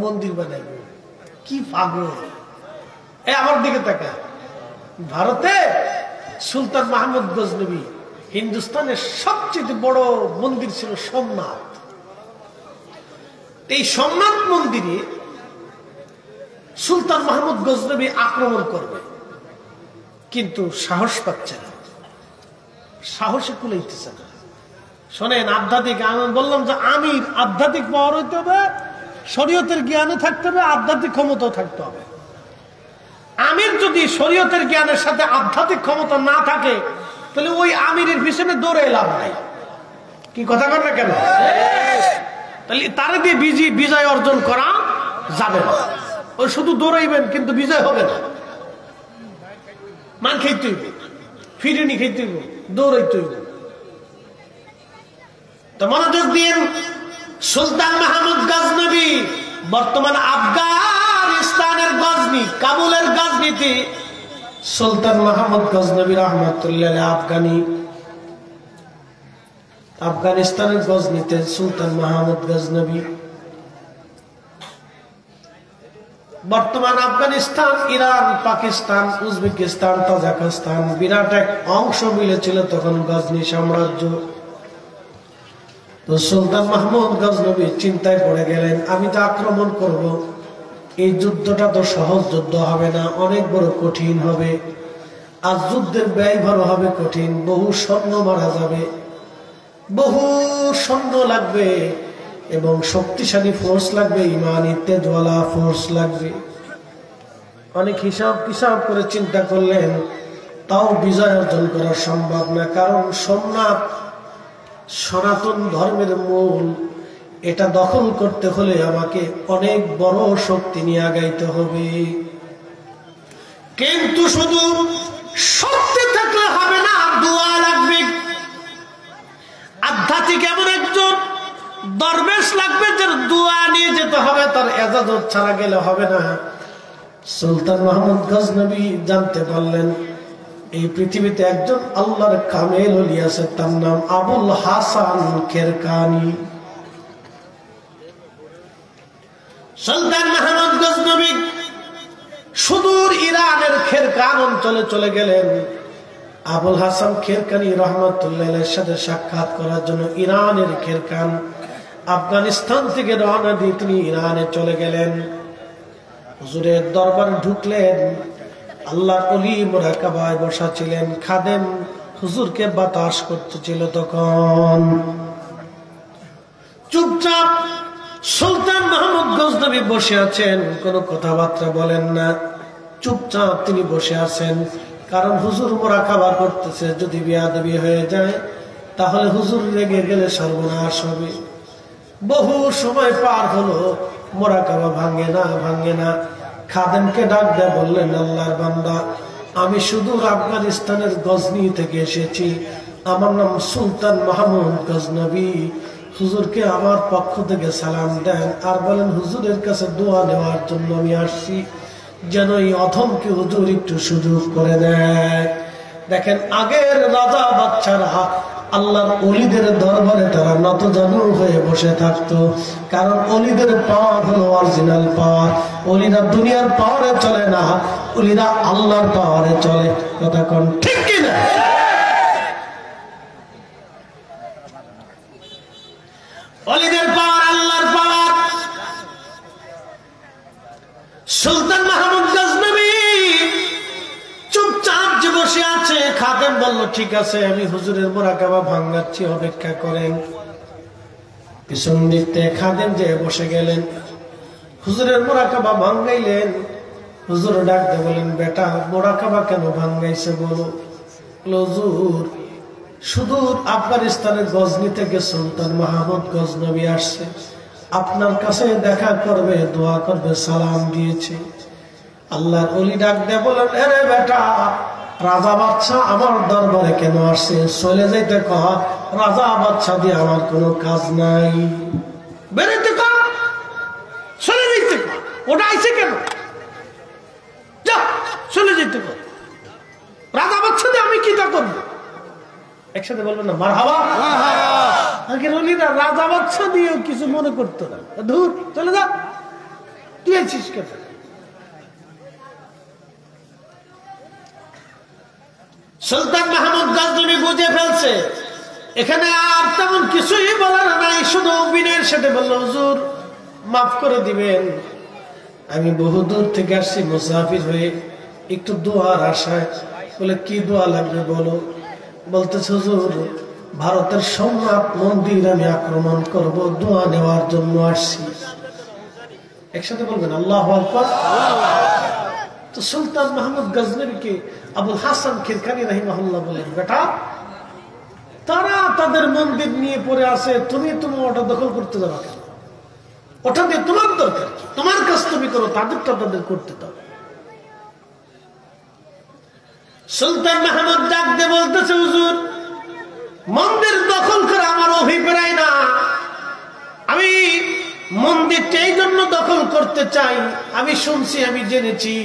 মন্দির বানাইবে, কি পাগল। আমার দিকে তাকা। ভারতে সুলতান মাহমুদ গজনবী হিন্দুস্তানের সবচেয়ে বড় মন্দির ছিল সোমনাথ। এই সোমনাথ মন্দিরে সুলতান মাহমুদ গজনবী আক্রমণ করবে, কিন্তু সাহস পাচ্ছে না, সাহসে কুলাইতেছে না। শোনেন, আধ্যাত্মিক, আমি বললাম যে আমির আধ্যাত্মিক পাওয়ার হইতে হবে, শরীয়তের জ্ঞানও থাকতে হবে, আধ্যাত্মিক ক্ষমতাও থাকতে হবে। আমির যদি শরীয়তের জ্ঞানের সাথে আধ্যাত্মিক ক্ষমতা না থাকে, তাহলে ওই আমিরের পিছনে দৌড়ে লাভ নাই। কি কথা কর না কেন? তাহলে তারা দিয়ে বিজয় অর্জন করা যাবে না। ওই শুধু দৌড়াইবেন, কিন্তু বিজয় হবে না। মান খাইতে হইব, ফিরিনি খাইতে হইব, দৌড়াইতে হইব। তো মনোযোগ দিন, সুলতান মাহমুদ গজনবী বর্তমান আফগানিস্তানের গজনি, কাবুলের গজনিতে সুলতান মাহমুদ গজনবী রহমতুল্লাহ আফগানিস্তানের গজনিতে সুলতান মাহমুদ গজনবী। বর্তমান Afghanistan, Iran, Pakistan, Uzbekistan, Tajikistan বিরাট এক অংশ মিলেছিল তখন গজনি সাম্রাজ্য। তো সুলতান মাহমুদ গজনবী চিন্তায় পড়ে গেলেন, আমি তো আক্রমণ করব, এই যুদ্ধটা তো সহজ যুদ্ধ হবে না, অনেক বড় কঠিন হবে। আর যুদ্ধের ব্যয় ভালো হবে কঠিন, বহু সৈন্য মারা যাবে, বহু সৈন্য লাগবে এবং শক্তিশালী ফোর্স লাগবে, ইমানি তেজওয়ালা ফোর্স লাগবে। অনেক হিসাব করে চিন্তা করলেন, তাও বিজয় অর্জন করা সম্ভব না, কারণ সোমনাথ সনাতন ধর্মের মূল, এটা দখল করতে হলে আমাকে অনেক বড় শক্তি নিয়ে আগাইতে হবে। কিন্তু শুধু শক্তি থাকলে হবে না, দোয়া লাগবে। আধ্যাত্মিক এমন একজন দরবেশ লাগবে, যার দোয়া নিয়ে যেতে হবে, তার এজাজত ছাড়া গেলে হবে না। সুলতান মাহমুদ গজনবী জানতে পারলেন এই পৃথিবীতে একজন আল্লাহর কামেল ওলি আছে, তার নাম আবুল হাসান খেরকানি। সুলতান মাহমুদ গজনবী সুদূর ইরানের খেরকান অঞ্চলে চলে গেলেন। আবুল হাসান খেরকানি রহমতুল্লাহের সাথে সাক্ষাৎ করার জন্য ইরানের খেরকান আফগানিস্তান থেকে রওনা দিয়ে তিনি ইরানে চলে গেলেন। হুজুরের দরবারে ঢুকলেন, আল্লাহর ওলি মুরাকাবায় বসা ছিলেন, খাদেম হুজুরকে বাতাস করতেছিল। তখন চুপচাপ সুলতান মাহমুদ গজনবী বসে আছেন, কোনো কথাবার্তা বলেন না, চুপচাপ তিনি বসে আছেন। কারণ হুজুর মুরাকাবা করতেছে, যদি বেয়াদবি হয়ে যায় তাহলে হুজুর রেগে গেলে সর্বনাশ হবে। বহু সময় পার হলো, মুরাকাবা ভাঙে না। খাদেমকে ডাক দেয়, বললেন, আল্লাহর বান্দা, আমি সুদূর আফগানিস্তানের গজনি থেকে এসেছি, আমার নাম সুলতান মাহমুদ গজনবী, হুজুরকে আমার পক্ষ থেকে সালাম দেন, আর বলেন হুজুরের কাছে দোয়া নেওয়ার জন্য আমি আসছি, যেন এই অধমকে হুজুর একটু সুযোগ করে দেয়। দেখেন, আগের রাজা বাচ্চারা আল্লাহর ওলিদের দরবারে তারা নতজানু হয়ে বসে থাকতো, কারণ ওলিদের পাওয়ার হলো অরিজিনাল পাওয়ার। ওলিরা দুনিয়ার পাওয়ারে চলে না, ওলিরা আল্লাহর পাওয়ারে চলে। কথা কোন ঠিক কিনা? ওলিদের পাওয়ার, আল্লাহর পাওয়ার। সুলতান মাহমুদ গজনবী চুপচাপ যে বসে আছে। খাদেম বলল, ঠিক আছে, আমি হুজুরের মুরাকাবা ভাঙাচ্ছি, অপেক্ষা করেন। পিছন দিক থেকে খাদেম যে বসে গেলেন, হুজুরের মুরাকাবা ভাঙাইলেন। হুজুর ডাকতে বলেন, বেটা, মুরাকাবা কেন ভাঙাইছে বলো? হুজুর, সুদূর আফগানিস্তানের গজনি থেকে সুলতান মাহমুদ গজনবী আসছে, আপনার কাছে দেখা করবে, দোয়া করবে, সালাম দিয়েছে। আল্লাহর ওলি ডাক দিয়ে বলেন, আরে বেটা, রাজা বাচ্চা আমার দরবারে কেন আসছে? চলে যাইতে কহ, রাজা বাচ্চা দিয়ে আমার কোনো কাজ নাই। বেরোতে কহ, চলে যাইতে কহ, ওটা আইছে কেন? যা, চলে যাইতে কহ, রাজা বাচ্চা দিয়ে আমি কি তা করবো? একসাথে বলবেন না, মারহাবা। আগের ওলিরা রাজা বাচ্চা দিয়েও কিছু মনে করতো না, ধুর, চলে যা, তুই আছিস কেন? সুলতান মাহমুদ গজনবী বুঝে ফেলছে এখানে আর তেমন কিছুই বলার নাই, শুধু বিনয়ের সাথে বলল, হুজুর মাফ করে দিবেন, আমি বহু দূর থেকে আসছি মুসাফির হয়ে, একটু দোয়ার আশায়। বলে কি দোয়া লাগবে বলো? বলতেছে, হুজুর ভারতের সোমনাথ মন্দির আমি আক্রমণ করব, দোয়া নেওয়ার জন্য আসছি। একসাথে বলবেন আল্লাহু আকবার। তো সুলতান মাহমুদ গজনবীকে আবুল হাসান খিরকানি রাহিমাহুল্লাহ বলেন, বেটা তারা তাদের মন্দির নিয়ে পড়ে আছে, তুমি ওটা দখল করতে যাবা কেন? ওটা দিয়ে তোমার দরকার কি? তোমার কাজ তুমি করো, তাদেরটা তাদের করতে দাও। সুলতান মাহমুদ ডাক দিয়ে বলতেছে, হুজুর মন্দির দখল করে আমার অভিপ্রায় না, আমি মন্দিরটা এই জন্য দখল করতে চাই, আমি শুনছি, আমি জেনেছি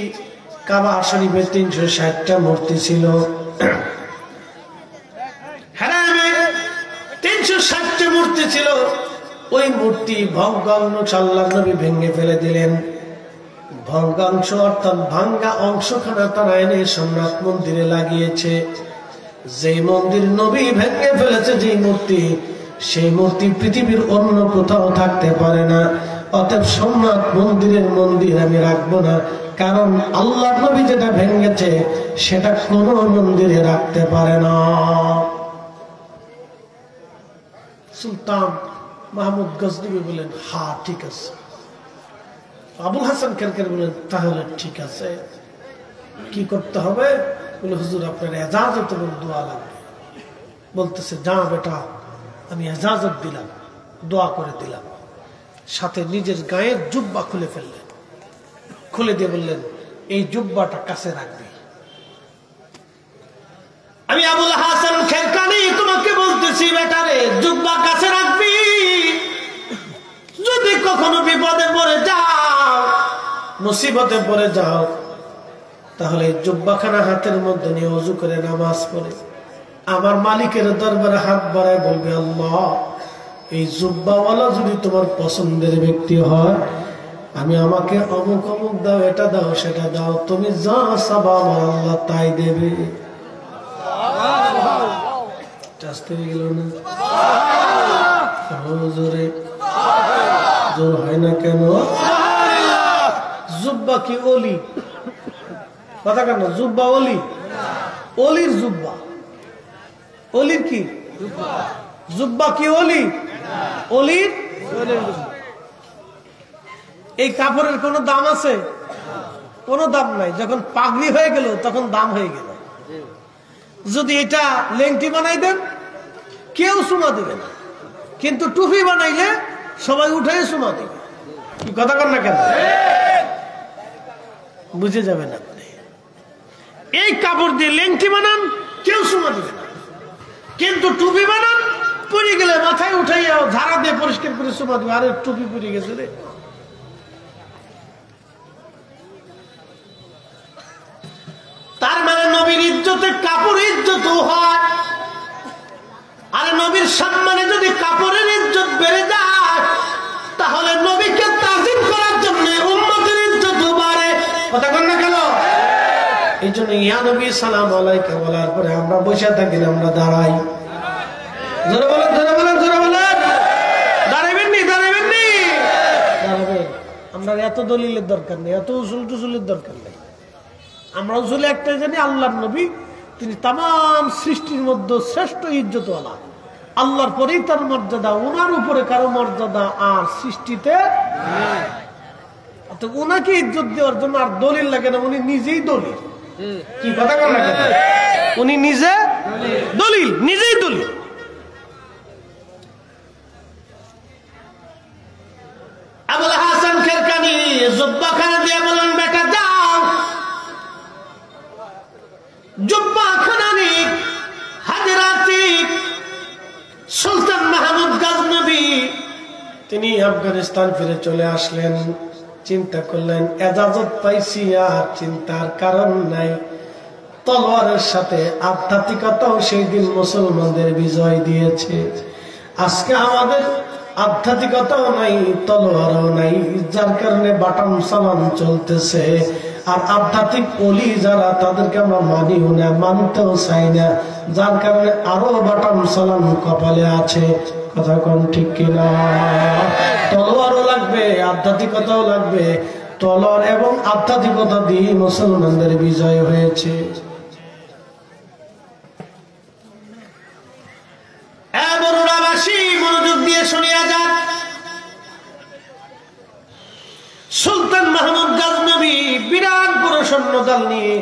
কাবা শরীফে 360টা মূর্তি ছিল, হারামে 360টা মূর্তি ছিল, ওই মূর্তি ভঙ্গাংশ আল্লাহর নবী ভেঙে ফেলে দিলেন। ভঙ্গাংশ অর্থাৎ ভাঙ্গা অংশখানা তারা এনে সোমনাথ মন্দিরে লাগিয়েছে। যে মন্দির নবী ভেঙে ফেলেছে, যে মূর্তি, সেই মূর্তি পৃথিবীর অন্য কোথাও থাকতে পারে না। অতএব সোমনাথ মন্দিরের মন্দির আমি রাখবো না, কারণ আল্লাহ নবী যেটা ভেঙেছে সেটা কোন মন্দিরে রাখতে পারে না। সুলতান মাহমুদ গজনবী বলেন, হ্যাঁ ঠিক আছে। আবুল হাসান খিরকানি বলেন, তাহলে ঠিক আছে, কি করতে হবে? বলে, হুজুর আপনার এজাজত এবং দোয়া লাগবে। বলতেছে, যা বেটা, আমি এজাজত দিলাম, দোয়া করে দিলাম। সাথে নিজের গায়ের জুব্বা খুলে ফেললেন, খুলে দিয়ে বললেন, এই জুব্বাটা কাছে রাখবি। আমি আবুল হাসান খিরকানি তোমাকে বলতেছি, বেটারে জুব্বা কাছে রাখবি, যদি কখনো বিপদে পড়ে যাও, মুসিবতে পড়ে যাও, তাহলে জুব্বাখানা হাতের মধ্যে নিয়ে ওযু করে নামাজ পড়ে আমার মালিকের দরবারে হাত বাড়ায় বলবে, আল্লাহ এই জুব্বাওয়ালা যদি তোমার পছন্দের ব্যক্তি হয়, আমি আমাকে অমুক অমুক দাও, এটা দাও, সেটা দাও, তুমি যা চাবা আমার আল্লাহ তাই দেবে। গেল না জোরে, জোর হয় না কেন? জুব্বা কি ওলি? কথা কেন? জুব্বা ওলি, ওলির জুব্বা, ওলির কি জুব্বা কি ওলি? ওলির এই কাপড়ের কোনো দাম আছে? কোনো দাম নাই। যখন পাগড়ি হয়ে গেল তখন দাম হয়ে গেল। যদি এটা লেংটি বানাই দেন কেউ সুমা দিবে না, কিন্তু টুপি বানাইলে সবাই উঠে সুমা দিবে। কি কথা কন না কেন? বুঝে যাবেন আপনি। এই কাপড় দিয়ে লেংটি বানান, কেউ সুমা দিবে না, কিন্তু টুপি বানান, পরে গেলে মাথায় উঠাইয়া ঝাড়া দিয়ে পরিষ্কার করে সুমা দিবে। আরে টুপি পরে গেছে রে। তার মানে নবীর ইজ্জতে কাপড় ইজ্জত হয়। আর নবীর সম্মানে যদি কাপড়ের ইজ্জত বেড়ে যায়, তাহলে নবীকে তাজিম করার জন্য উম্মতের ইজ্জত বাড়ে। কথা কন না কেন? এই জন্য ইয়া নবী সালাম আলাইকা বলার পরে আমরা বসে থাকি না, আমরা দাঁড়াই। জোরে বলেন, জোরে বলেন, জোরে বলেন। দাঁড়াবেন নি? দাঁড়াবেন নি? দাঁড়াবেন। আমরা এত দলিলের দরকার নেই, এত উসুল টুসুলের দরকার নেই। আমরা উসুলে একটাই জানি, আল্লাহর নবী তিনি তাম সৃষ্টির মধ্যে শ্রেষ্ঠ ইজ্জতওয়ালা, আল্লাহর পরেই তার মর্যাদা, ওনার উপরে কারো মর্যাদা আর সৃষ্টিতে তো ওনাকে ইজ্জত দেওয়ার জন্য আর দলিল লাগে না, উনি নিজেই দলিল। কি কথা বল না? উনি নিজে দলিল, নিজেই দলিল। আবুল হাসান খিরকানি জুব্বাখানা দিয়ে বলেন, বেটা যাও, জুব্বাখানা নিক হাজরাতিক। সুলতান মাহমুদ গজনবী তিনি আফগানিস্তান ফিরে চলে আসলেন। চিন্তা করলেন, এজাজত পাইছি, আর চিন্তার কারণ নাই। তলোয়ারের সাথে আধ্যাত্মিকতাও সেই দিন মুসলমানদের বিজয় দিয়েছে। আজকে আমাদের আধ্যাত্মিকতাও নাই, তলোয়ারও নাই, যার কারণে বাটাম সালাম চলতেছে। আর আধ্যাত্মিক ওলি যারা তাদেরকে আমরা মানিও না, মানতেও চাই না, যার কারণে আরো বাটাম সালাম কপালে আছে। কথা কোন ঠিক কিনা? তলোয়ারও লাগবে, আধ্যাত্মিকতাও লাগবে। তলোয়ার এবং আধ্যাত্মিকতা দিয়ে মুসলমানদের বিজয় হয়েছে। মনোযোগ দিয়ে শুনিয়া যান। সুলতান মাহমুদ গজনবী বিরাট বড় সৈন্যদল নিয়ে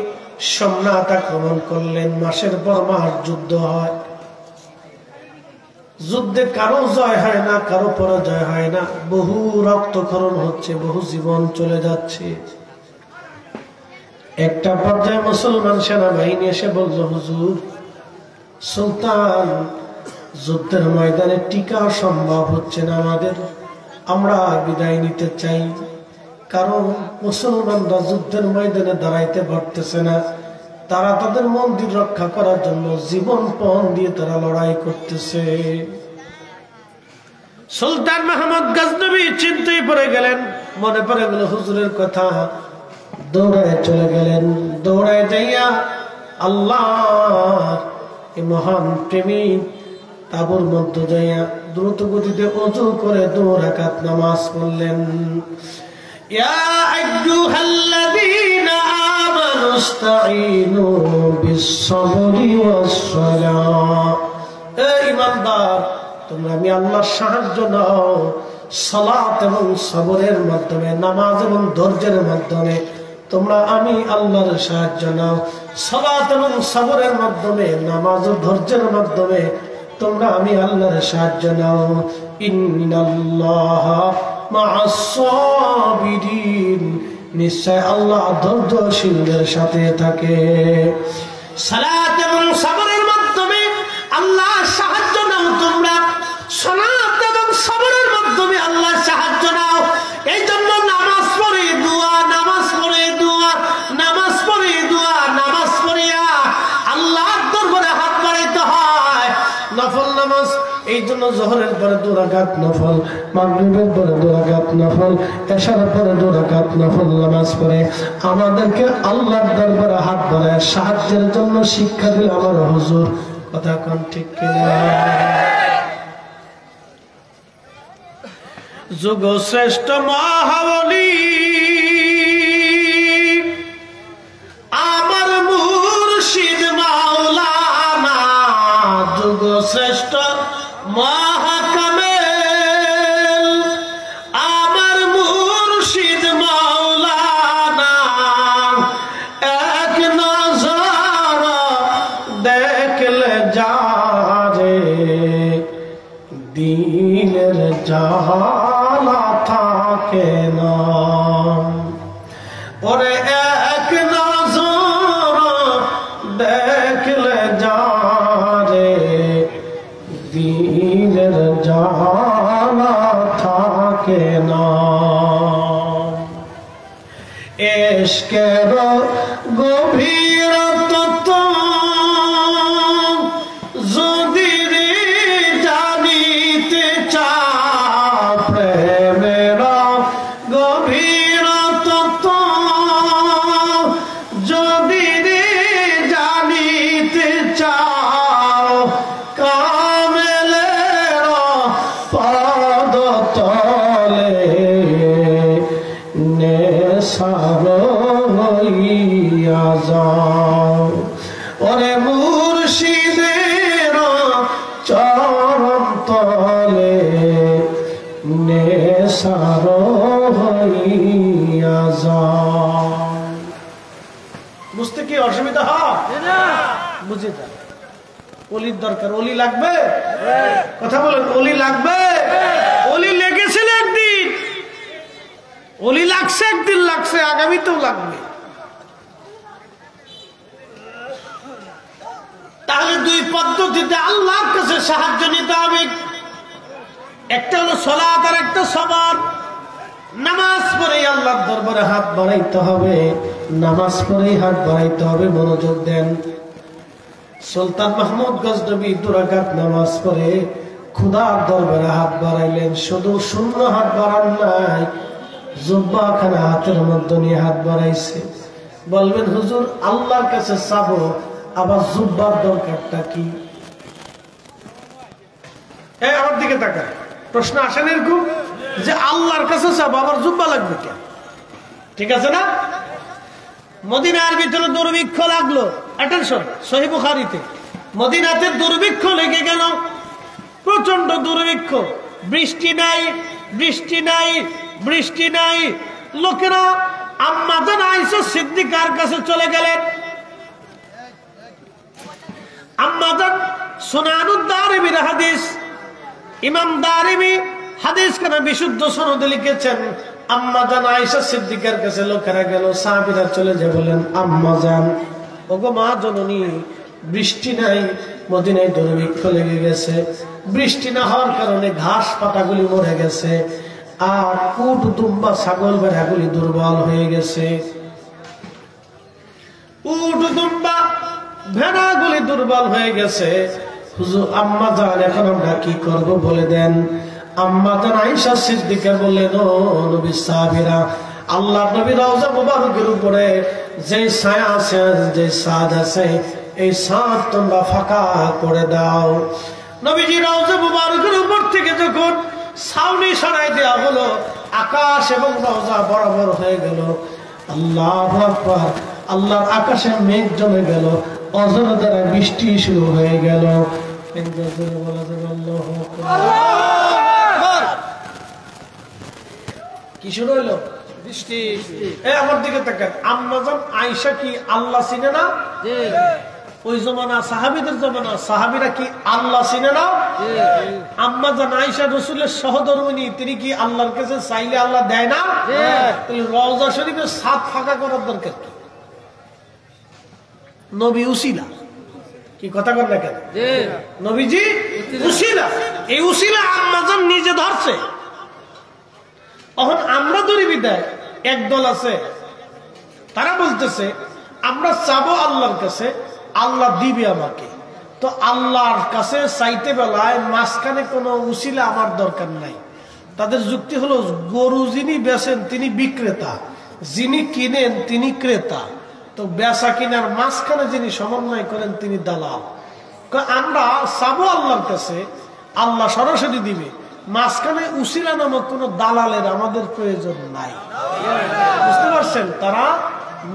সোমনাথ আক্রমণ করলেন। মাসের পর মাস যুদ্ধ হয়, যুদ্ধে কারো জয় হয় না, কারো পরাজয় হয় না, বহু রক্তক্ষরণ হচ্ছে, বহু জীবন চলে যাচ্ছে। একটা পর্যায়ে মুসলমান সেনাবাহিনী এসে বলল, হুজুর, সুলতান যুদ্ধের ময়দানে টিকা সম্ভব হচ্ছে না আমাদের, আমরা বিদায় নিতে চাই। কারণ মুসলমানরা যুদ্ধের ময়দানে দাঁড়াইতে পারতেছে না, তারা তাদের মন্দির রক্ষা করার জন্য জীবন পণ দিয়ে তারা লড়াই করতেছে। সুলতান মাহমুদ গজনবী চিন্তায় পড়ে গেলেন, মনে পড়ে গেল হুজুরের কথা। দৌড়ায় চলে গেলেন, দৌড়ায় যাইয়া আল্লাহ এই মহান প্রেমিক তাবুর মধ্যে যাইয়া দ্রুত গতিতে ওযু করে 2 রাকাত নামাজ পড়লেন। ইয়া আইয়ুহাল্লাযীনা আমানু ইসতাঈনু বিস-সাবরি ওয়াস-সালাহ। হে ঈমানদার, তোমরা আমি আল্লাহর সাহায্য নাও সালাত এবং সবরের মাধ্যমে, নামাজ এবং ধৈর্যের মাধ্যমে। তোমরা আমি আল্লাহর সাহায্য নাও সালাত এবং সবরের মাধ্যমে, নামাজ ও ধৈর্যের মাধ্যমে। তোমরা আমি আল্লাহর সাহায্য নাও। ইন্নাল্লাহা মা'আস সাবিরিন, নিশ্চয় আল্লাহ ধৈর্যশীলদের সাথে থাকে। সালাত এবং সবরের মাধ্যমে আল্লাহর সাহায্য নাও তোমরা, সালাত এবং সবরের মাধ্যমে আল্লাহর সাহায্য নাও। এই জন্য নামাজ পড়ে দোয়া, নামাজ পড়ে দোয়া, নামাজ পড়ে দোয়া, নামাজ পড়িয়া আল্লাহর দরবারে হাত বাড়াইতে হয়। নফল নামাজ, এই জন্য জোহরের পরে 2 রাকাত নফল, মাগরিবের পরে 2 রাকাত নফল, এশার পরে 2 রাকাত নফল নামাজ পড়ে আমাদেরকে আল্লাহর দরবারে হাত বাড়ায় সাহায্যের জন্য শিক্ষা দিল আমার হুজুর। কথা কোন ঠিক কিনা? যুগ শ্রেষ্ঠ মহাবলী আমার মুর্শিদ মাওলানা, যুগ শ্রেষ্ঠ মহাকামেল আমার মুর্শিদ মাওলানা। এক নজর দেখলে যারে দিলের জালা থাকে না, ওরে এক নজর দেখলে যারে দিলের জালা থাকে না। ইশকের গভীরতা যদি জানিতে চাও, প্রেমের গভীরতা যদি জানিতে চাও, কামেলের পদতলে নেশার হইয়া যাও। ওরে মুর্শিদের চরণ তলে নেশার হইয়া যাও। বুঝতে কি অসুবিধা হয়? বুঝে যান, অলির দরকার। অলি লাগবে? কথা বলেন, অলি লাগবে? অলি লেগেছিল একদিন, অলি লাগছে একদিন, লাগছে আগামীতেও লাগবে। তাহলে 2 পদ্ধতিতে আল্লাহর কাছে সাহায্য নিতে হবে। একটা হলো সালাত আর একটা সবর। নামাজ পড়েই আল্লাহর দরবারে হাত বাড়াইতে হবে, নামাজ পড়েই হাত বাড়াইতে হবে। মনোযোগ দেন। সুলতান মাহমুদ গজনবী 2 রাকাত নামাজ পড়ে খোদার দরবারে হাত বাড়াইলেন। শুধু শূন্য হাত বাড়ান নাই, জুব্বাখানা হাতের মধ্যে নিয়ে হাত বাড়াইছে। বলবেন হুজুর আল্লাহর কাছে চাবো, আবার জুব্বার দরকারটা কি? আমার দিকে তাকায়, প্রশ্ন আসেন এরকম যে আল্লাহর কাছে চাবো আবার জুব্বা লাগবে কেন? ঠিক আছে না? মদিনার ভিতরে দুর্ভিক্ষ লাগলো, অ্যাটেনশন, সহিহ বুখারীতে মদিনাতে দুর্ভিক্ষ লেগে গেল, প্রচন্ড দুর্ভিক্ষ, বৃষ্টি নাই, বৃষ্টি নাই, বৃষ্টি নাই। লোকেরা আম্মা জান আয়েশা সিদ্দিকার কাছে চলে গেলেন। আম্মা জান সুনানুদ দারিমির হাদিস, ইমাম দারিমি হাদিস কেন বিশুদ্ধ সনদে লিখেছেন, আম্মা জান আয়েশা সিদ্দিকার কাছে লোকেরা গেল, সাহাবীরা চলে যায়, বলেন আম্মা জান, ওগো মা জননী, বৃষ্টি নাই, মদিনায় দুর্ভিক্ষ লেগে গেছে, বৃষ্টি না হওয়ার কারণে ঘাস পাতাগুলি মরে গেছে, আর উট দুম্বা ছাগল ভেড়াগুলি দুর্বল হয়ে গেছে, উট দুম্বা ভেড়াগুলি দুর্বল হয়ে গেছে। হুজুর আম্মা জান এখন আমরা কি করব বলে দেন। আম্মা জান আয়েশা সিদ্দিকা বললেন, ও নবীর সাহাবীরা, আল্লাহর নবী রওজা মুবারকের উপরে যে ছায়া আছে, যে ছাদ আছে, এই ছাদ তোমরা ফাঁকা করে দাও। নবীজি রওজা মুবারকের উপর থেকে যখন ছাউনি সরাই দেওয়া হলো, আকাশ এবং রওজা বরাবর হয়ে গেল। আল্লাহু আকবার, আল্লাহর আকাশে মেঘ জমে গেল, অজর দ্বারা বৃষ্টি শুরু হয়ে গেল। কি শুরু হইলো? বৃষ্টি। আমার দিকে তাকান, আম্মা জান আয়েশা কি আল্লাহ চিনে না? ওই জমানা সাহাবীদের জমানা, সাহাবীরা কি আল্লাহ চিনে না? আম্মা জান আয়েশা রাসূলের সহধর্মিণী, তিনি কি আল্লাহর কাছে চাইলে আল্লাহ দেয় না? তাহলে রওজা শরীফের ছাদ ফাঁকা করার দরকার কি? নবী উসিলা, কি কথা বল না কেন? নবীজি উসিলা, এই উসিলা আম্মা জান নিজে ধরছে। এখন আমরা ধরি বিদায়, একদল আছে তারা বলতেছে আমরা চাবো আল্লাহর কাছে, আল্লাহ দিবে আমাকে, তো আল্লাহর কাছে চাইতে বেলায় মাঝখানে কোনো উসিলা আমার দরকার নাই। তাদের যুক্তি হলো, গরু যিনি বেচেন তিনি বিক্রেতা, যিনি কিনেন তিনি ক্রেতা, তো বেচা কিনার মাঝখানে যিনি সমন্বয় করেন তিনি দালাল। আমরা চাবো আল্লাহর কাছে, আল্লাহ সরাসরি দিবে, মাঝখানে উসিলা নামক কোন দালালের আমাদের প্রয়োজন নাই। বুঝতে পারছেন? তারা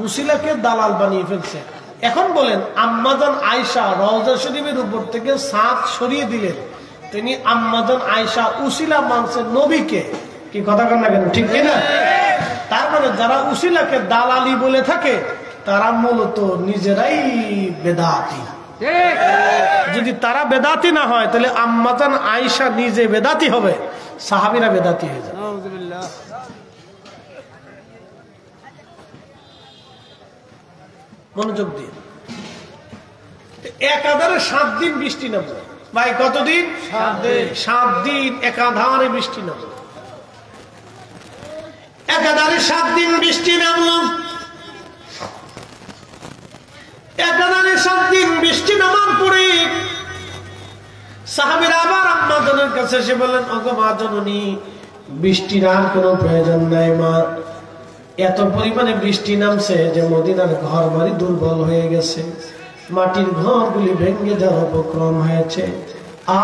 উসিলাকে দালাল বানিয়ে ফেলছে। এখন বলেন, আম্মা জান আয়েশা রওজা শরীফের উপর থেকে ছাদ সরিয়ে দিলেন, তিনি আম্মা জান আয়েশা উসিলা মানছেন নবীকে, কি কথা কন না কেন? ঠিক কিনা? তার মানে যারা উসিলাকে দালালি বলে থাকে তারা মূলত নিজেরাই বেদাতি। যদি তারা বেদাতি না হয় তাহলে আম্মা জান আয়েশা নিজে বেদাতি হবে, সাহাবীরা বেদাতি হয়ে যাবে। মনোযোগ দিয়ে, একাধারে 7 দিন বৃষ্টি নামলো। ভাই কতদিন? 7 দিন একাধারে বৃষ্টি নামলো। একাধারে 7 দিন বৃষ্টি নামলো। একাধারে 7 দিন বৃষ্টি নামার পরে সাহাবীরা আবার আম্মা জানের কাছে এসে বললেন, ওগো মা জননী, বৃষ্টির আর কোনো প্রয়োজন নাই মা, এত পরিমাণে বৃষ্টি নামছে যে মদিনার ঘর বাড়ি দুর্বল হয়ে গেছে, মাটির ঘরগুলি ভেঙে যাওয়ার উপক্রম হয়েছে,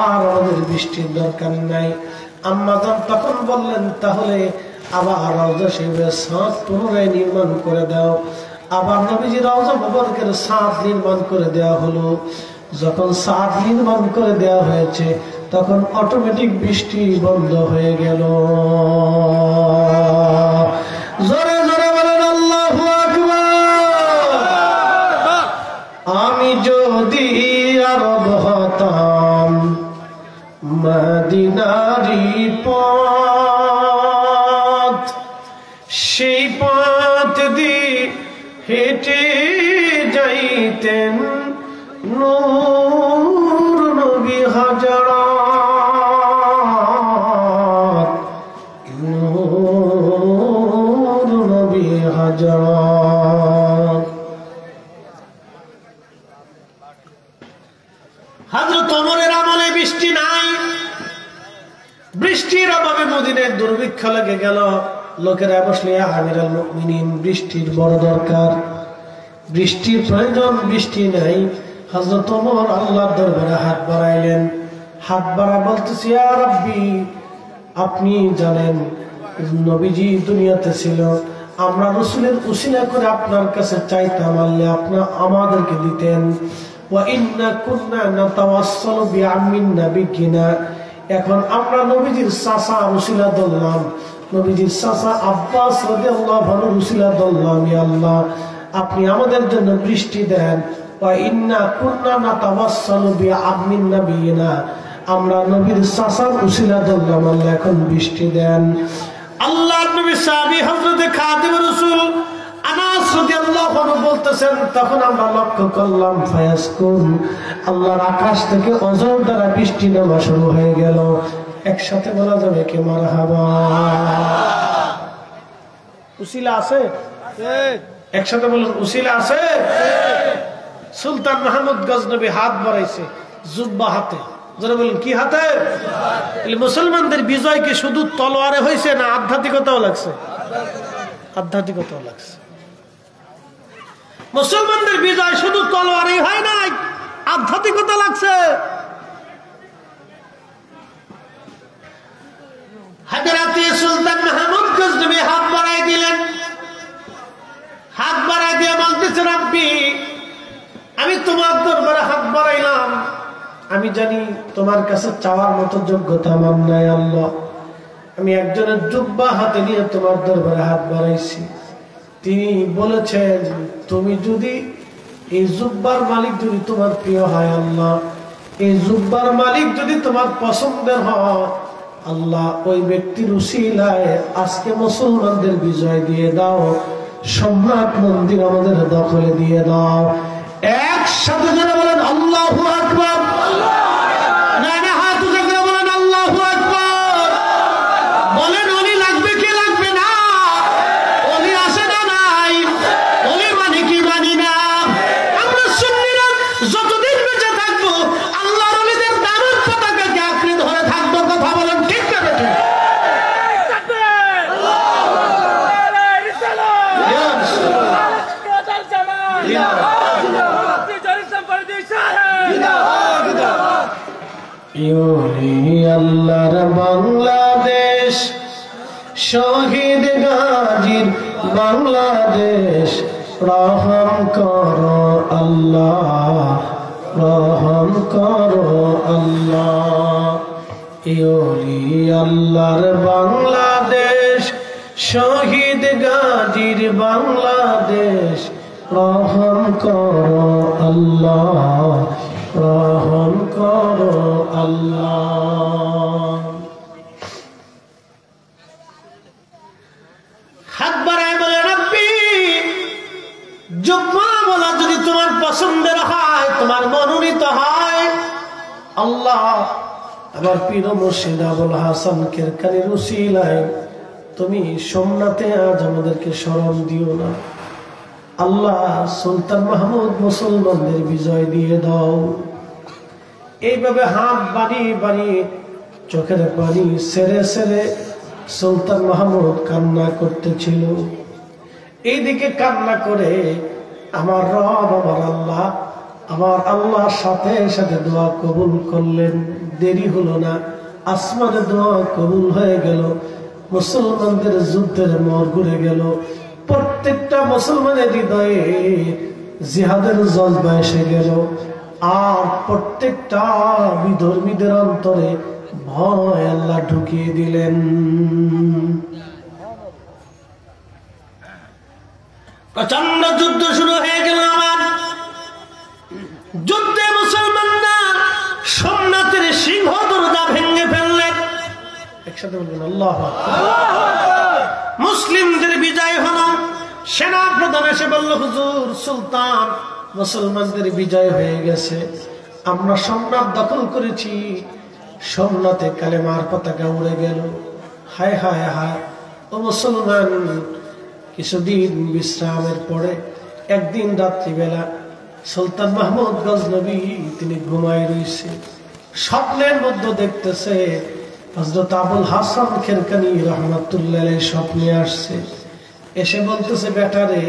আর আমাদের বৃষ্টির দরকার নাই। আম্মা জান তখন বললেন, তাহলে আবার রওজা শরীফের ছাদ পুনরায় নির্মাণ করে দাও। আবার নবীজি রওজা মুবারকের ছাদ নির্মাণ করে দেওয়া হলো। যখন ছাদ নির্মাণ করে দেওয়া হয়েছে তখন অটোমেটিক বৃষ্টি বন্ধ হয়ে গেল। জোরে জোরে বলেন আল্লাহু আকবার। আমি যদি আরব হতাম, মদিনারি পথ, সেই পথ দিয়ে হেঁটে যাইতেন নূর নবী হাজারাত, নূর নবী হাজারাত। হযরত ওমরের আমলে বৃষ্টি নাই, বৃষ্টির অভাবে মদিনায় দুর্ভিক্ষ লেগে গেল। লোকেরা বসলে, আমিরুল মুমিনিন, বৃষ্টির বড় দরকার, বৃষ্টির প্রয়োজন, বৃষ্টি নাই। হযরত ওমর আল্লাহর দরবারে হাত বাড়াইলেন, হাত বাড়া বলতেছি, ইয়া রাব্বি, আপনি জানেন নবীজি দুনিয়াতে ছিল, আমরা রাসূলের উসিলা করে আপনার কাছে চাইতাম, আল্লাহ আপনি আমাদেরকে দিতেন। ওয়া ইন্না কুননা নাতাওয়াসসালু বিআম্মিন নাবিয়িনা, এখন আমরা নবীজির চাচা উসিলা ধরলাম, নবীজির চাচা আব্বাস রাদিয়াল্লাহু আনহু উসিলা ধরলাম, ইয়া আল্লাহ আপনি আমাদের জন্য বৃষ্টি দেন। ওয়া ইন্না কুননা নাতাওয়াসসালু বিআম্মিন নাবিয়িনা, আমরা নবীর চাচার উসিলা ধরলাম, আল্লাহ এখন বৃষ্টি দেন। আল্লাহর নবী সাহাবী হযরত খাদিম রাসূল আনাস রাদিয়াল্লাহু আনহু বলতেছেন, তখন আমরা লক্ষ্য করলাম ফায়াসকুন, আল্লাহর আকাশ থেকে অজর দ্বারা বৃষ্টি নামা শুরু হয়ে গেল। একসাথে বলা যাবে কি মারহাবা? উসিলা আছে? একসাথে বলুন, উসিলা আছে? সুলতান মাহমুদ গজনবী হাত বাড়াইছে, জুব্বা হাতে, যারা বলেন কি হাতে? মুসলমানদের বিজয় কি শুধু তলোয়ারে হয়েছে না আধ্যাত্মিকতাও লাগছে? আধ্যাত্মিকতাও লাগছে। মুসলমানদের বিজয় শুধু তলোয়ারেই হয় নাই, আধ্যাত্মিকতা লাগছে। হযরত সুলতান মাহমুদ গজনবী হাত বাড়াই দিলেন, হাত বাড়াই দিয়ে বলতেছে, রাব্বি আমি তোমার দরবারে হাত বাড়াইলাম, আমি জানি তোমার কাছে চাওয়ার মতো যোগ্যতা আমার নাই আল্লাহ, আমি একজনের জুব্বা হাতে নিয়ে তোমার দরবারে হাত বাড়াইছি। তিনি বলেছেন, তুমি যদি এই জুব্বার মালিক যদি তোমার প্রিয় হয় আল্লাহ, এই জুব্বার মালিক যদি তোমার পছন্দের হয় আল্লাহ, ওই ব্যক্তির উসিলায় আজকে মুসলমানদের বিজয় দিয়ে দাও, সম্রাট মন্দির আমাদের দখলে দিয়ে দাও। একসাথে যারা বলেন আল্লাহু আকবার, আল্লাহর বাংলাদেশ, শহীদ গাজীর বাংলাদেশ, রহম করো আল্লাহ, রহম করো আল্লাহ। আল্লাহর বাংলাদেশ, শহীদ গাজীর বাংলাদেশ, রহম করো আল্লাহ, রহম করো আল্লাহ। হাত বাড়ায় বলে, রাব্বি জুব্বা বলা যদি তোমার পছন্দের হয়, তোমার মনোনীত হয় আল্লাহ, আমার পীর মুর্শিদ আবুল হাসান কিরকানির উসিলায় তুমি সোমনাথে আজ আমাদেরকে স্মরণ দিও না আল্লাহ, সুলতান মাহমুদ মুসলমানদের বিজয় দিয়ে দাও। এইভাবে হাত বাড়িয়ে বাড়িয়ে চোখের পানি সেরে সেরে সুলতান মাহমুদ কান্না করতেছিল। এইদিকে কান্না করে আমার রব, আমার আল্লাহর সাথে সাথে দোয়া কবুল করলেন। দেরি হলো না, আসমানে দোয়া কবুল হয়ে গেল, মুসলমানদের যুদ্ধের মোড় ঘুরে গেল। প্রত্যেকটা মুসলমানের হৃদয়ে জিহাদের জজবা এসে গেল, আর প্রত্যেকটা বিধর্মীদের অন্তরে ভয় আল্লাহ ঢুকিয়ে দিলেন। প্রচন্ড যুদ্ধ শুরু হয়ে গেল। আমার যুদ্ধে মুসলমানরা সোমনাথের সিংহ দরজা ভেঙে ফেললেন। একসাথে বলবেন আল্লাহু আকবার। মুসলিমদের বিজয় হলো। সেনা প্রধান এসে বলল, হুজুর, সুলতান মুসলমানদের বিজয় হয়ে গেছে, আমরা সোমনাথ দখল করেছি। সোমনাথে কালেমার পতাকা উড়ে গেল। হায় হায় হায়, ও মুসলমান। কিছুদিন বিশ্রামের পরে একদিন রাত্রিবেলা সুলতান মাহমুদ গজনবী তিনি ঘুমায় রয়েছে। স্বপ্নের মধ্যে দেখতেছে হযরত আবুল হাসান কিরকানি রাহমাতুল্লাহ আলাইহি স্বপ্নে আসছে। এসে বলতেছে, বেটারে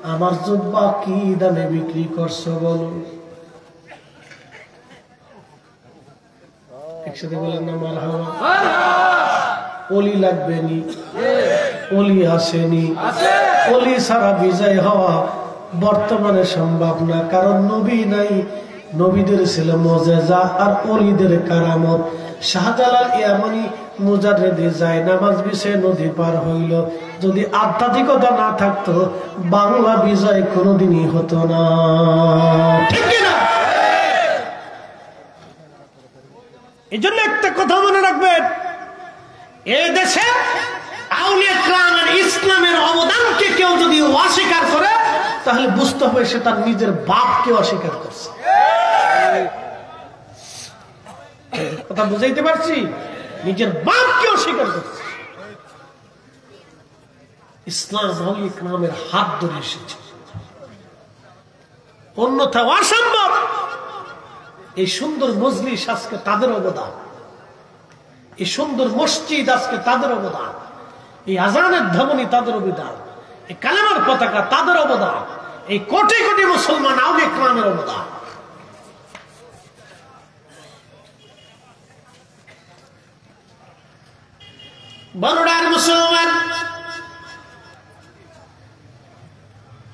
আমার জুব্বা কি দামে বিক্রি করছো বলো। একসাথে বলেন না মারহাবা। অলি লাগবে নি? অলি আসেনি। অলি ছাড়া বিজয় হওয়া বর্তমানে সম্ভব না, কারণ নবী নাই। নবীদের ছিল মুজিজা আর অলিদের কারামত। শাহজালাল ইয়ামানি মুজাররিদে যায় নামাজ বিছে নদী পার হইল। যদি আধ্যাত্মিকতা না থাকতো বাংলা বিজয় কোনোদিনই হতো না, ঠিক না? এই জন্য একটা কথা মনে রাখবেন, এই দেশে আউলিয়া কেরামের ইসলামের অবদানকে কেউ যদি অস্বীকার করে তাহলে বুঝতে হবে সে তার নিজের বাপকে অস্বীকার করছে। কথা বুঝাইতে পারছি? নিজের বাপকে অস্বীকার করছে। ইসলাম আউলিয়া কেরামের হাত ধরে এসেছে, অন্যথা অসম্ভব। এই সুন্দর মজলিস আজকে তাদের অবদান, এই সুন্দর মসজিদ আজকে তাদের অবদান, এই আজানের ধ্বনি তাদের অবদান, এই কালেমার পতাকা তাদের অবদান, এই কোটি কোটি মুসলমান আউলিয়া কেরামের অবদান। বড়ডার মুসলমান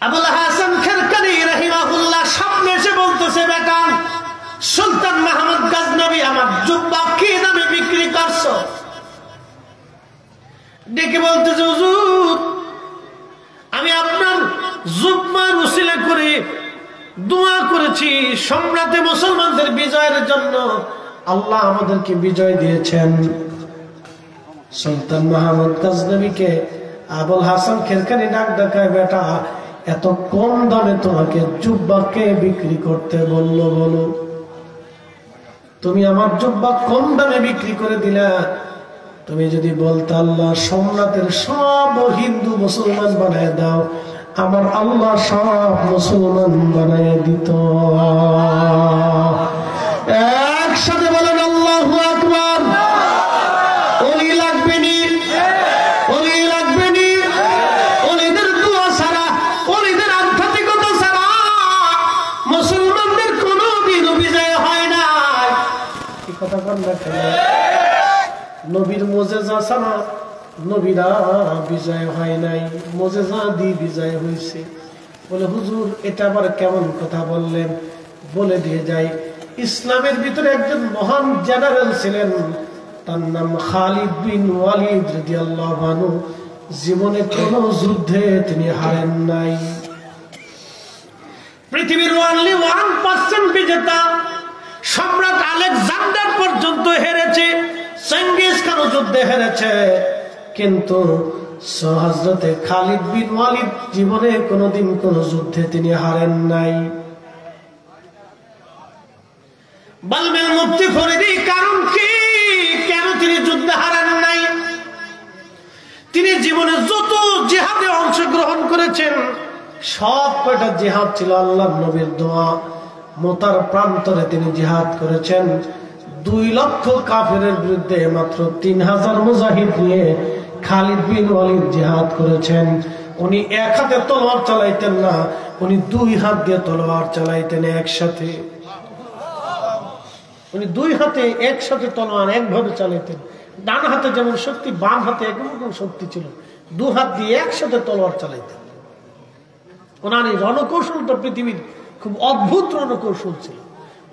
আবুল হাসান খেরকানি রাহিমাহুল্লাহ স্বপ্নে এসে বলতেছে, বেটা সুলতান মাহমুদ গজনবী আমার জুব্বা কি দামে বিক্রি করছো? ডেকে বলতেছে, হুজুর আমি আপনার জুব্বার উসিলা করে দোয়া করেছি সম্রাটে মুসলমানদের বিজয়ের জন্য, আল্লাহ আমাদেরকে বিজয় দিয়েছেন। সুলতান মাহমুদ গজনবীকে আবুল হাসান খেরকানি ডাক ডাকায়, বেটা এত কম দামে তোমাকে জুব্বাকে বিক্রি করতে বললো, বলো তুমি আমার জুব্বা কম দামে বিক্রি করে দিলা, তুমি যদি বলতে আল্লাহ সম্রাটের সব হিন্দু মুসলমান বানায় দাও, আমার আল্লাহ সব মুসলমান বানায় দিত। একসাথে বলেন আল্লাহু আকবার। ওলি লাগবে নি? ওলি লাগবে নি? ওলিদের দোয়া ছাড়া, ওলিদের আধ্যাত্মিকতা ছাড়া মুসলমানদের কোনোদিন বিজয় হয় না। এই কথা বল না কেন? নবীর মুজিজা ছাড়া নবীরা বিজয় হয় নাই, মুজিজা দিয়ে বিজয় হয়েছে। বলে হুজুর এটা আবার কেমন কথা বললেন? বলে দিয়ে যাই, ইসলামের ভিতরে একজন মহান জেনারেল ছিলেন, তার নাম খালিদ বিন ওয়ালিদ রাদিয়াল্লাহু আনহু। জীবনে কোনো যুদ্ধে তিনি হারেন নাই। পৃথিবীর only 1% বিজেতা সম্রাট আলেকজান্ডার পর্যন্ত হেরেছে, চেঙ্গিস খানও যুদ্ধে হেরেছে, কিন্তু হযরতে খালিদ বিন ওয়ালিদ জীবনে কোনোদিন কোনো যুদ্ধে তিনি হারেন নাই। বলবেন মুফতি ফরিদি কারণ কি, কেন তিনি যুদ্ধে হারেন নাই? তিনি জীবনে যত জিহাদে অংশগ্রহণ করেছেন সব কয়টা জিহাদ ছিল আল্লাহর নবীর দোয়া। মোতার প্রান্তরে তিনি জিহাদ করেছেন। 2 লক্ষ কাফেরের বিরুদ্ধে মাত্র 3000 মুজাহিদ নিয়ে খালিদ বিন ওয়ালিদ জিহাদ করেছেন। উনি এক হাতে তলোয়ার চালাইতেন না, উনি 2 হাত দিয়ে তলোয়ার চালাইতেন একসাথে। উনি 2 হাতে একসাথে তলোয়ার একভাবে চালাইতেন। ডান হাতে যেমন শক্তি, বাম হাতে একরকম শক্তি ছিল। 2 হাত দিয়ে একসাথে তলোয়ার চালাইতেন। ওনার এই রণকৌশলটা পৃথিবীর খুব অদ্ভুত রণকৌশল ছিল।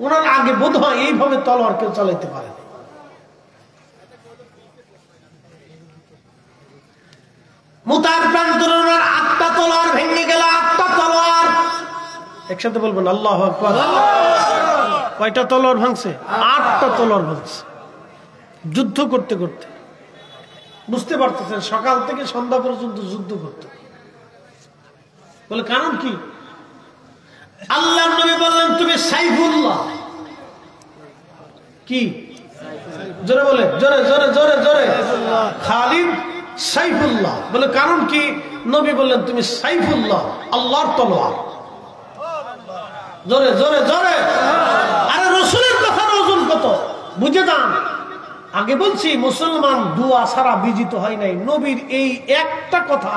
ওনার আগে বোধ হয় এইভাবে তলোয়ার কেউ চালাইতে পারে না। মুতার প্রান্তরে ওনার 8টা তলোয়ার ভেঙে গেল। 8টা তলোয়ার একসাথে বলবেন আল্লাহু আকবার। কয়টা তলোয়ার ভাঙছে? 8টা তলোয়ার ভাঙছে যুদ্ধ করতে করতে। বুঝতে পারতেছেন, সকাল থেকে সন্ধ্যা পর্যন্ত যুদ্ধ করতে। বলে কারণ কি? আল্লাহর নবী বললেন তুমি সাইফুল্লাহ। কি? জোরে বলে, জোরে জোরে জোরে জোরে। খালিদ সাইফুল্লাহ। বলে কারণ কি? নবী বললেন তুমি সাইফুল্লাহ, আল্লাহর তলোয়ার। জোরে জোরে জোরে। আরে রাসূলের কথার ওজন কত বুঝে যান। আগে বলছি মুসলমান দুয়া ছাড়া বিজিত হয় নাই। নবীর এই একটা কথা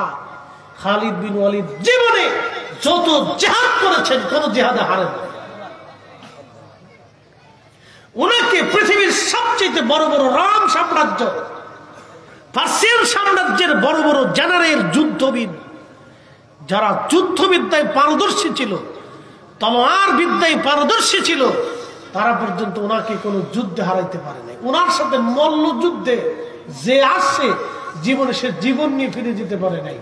খালিদ বিন ওয়ালিদ জীবনে যত জিহাদ করেছেন কোন জিহাদে হারেন না। ওনাকে পৃথিবীর সবচেয়ে বড় বড় রোম সাম্রাজ্য, পার্সিয়ান সাম্রাজ্যের বড় বড় জেনারেল, যুদ্ধবিদ, যারা যুদ্ধবিদ্যায় পারদর্শী ছিল, তলোয়ার বিদ্যায় পারদর্শী ছিল, তারা পর্যন্ত ওনাকে কোনো যুদ্ধে হারাইতে পারে নাই। ওনার সাথে মল্ল যুদ্ধে যে আসছে জীবনে সে জীবন নিয়ে ফিরে যেতে পারে নাই।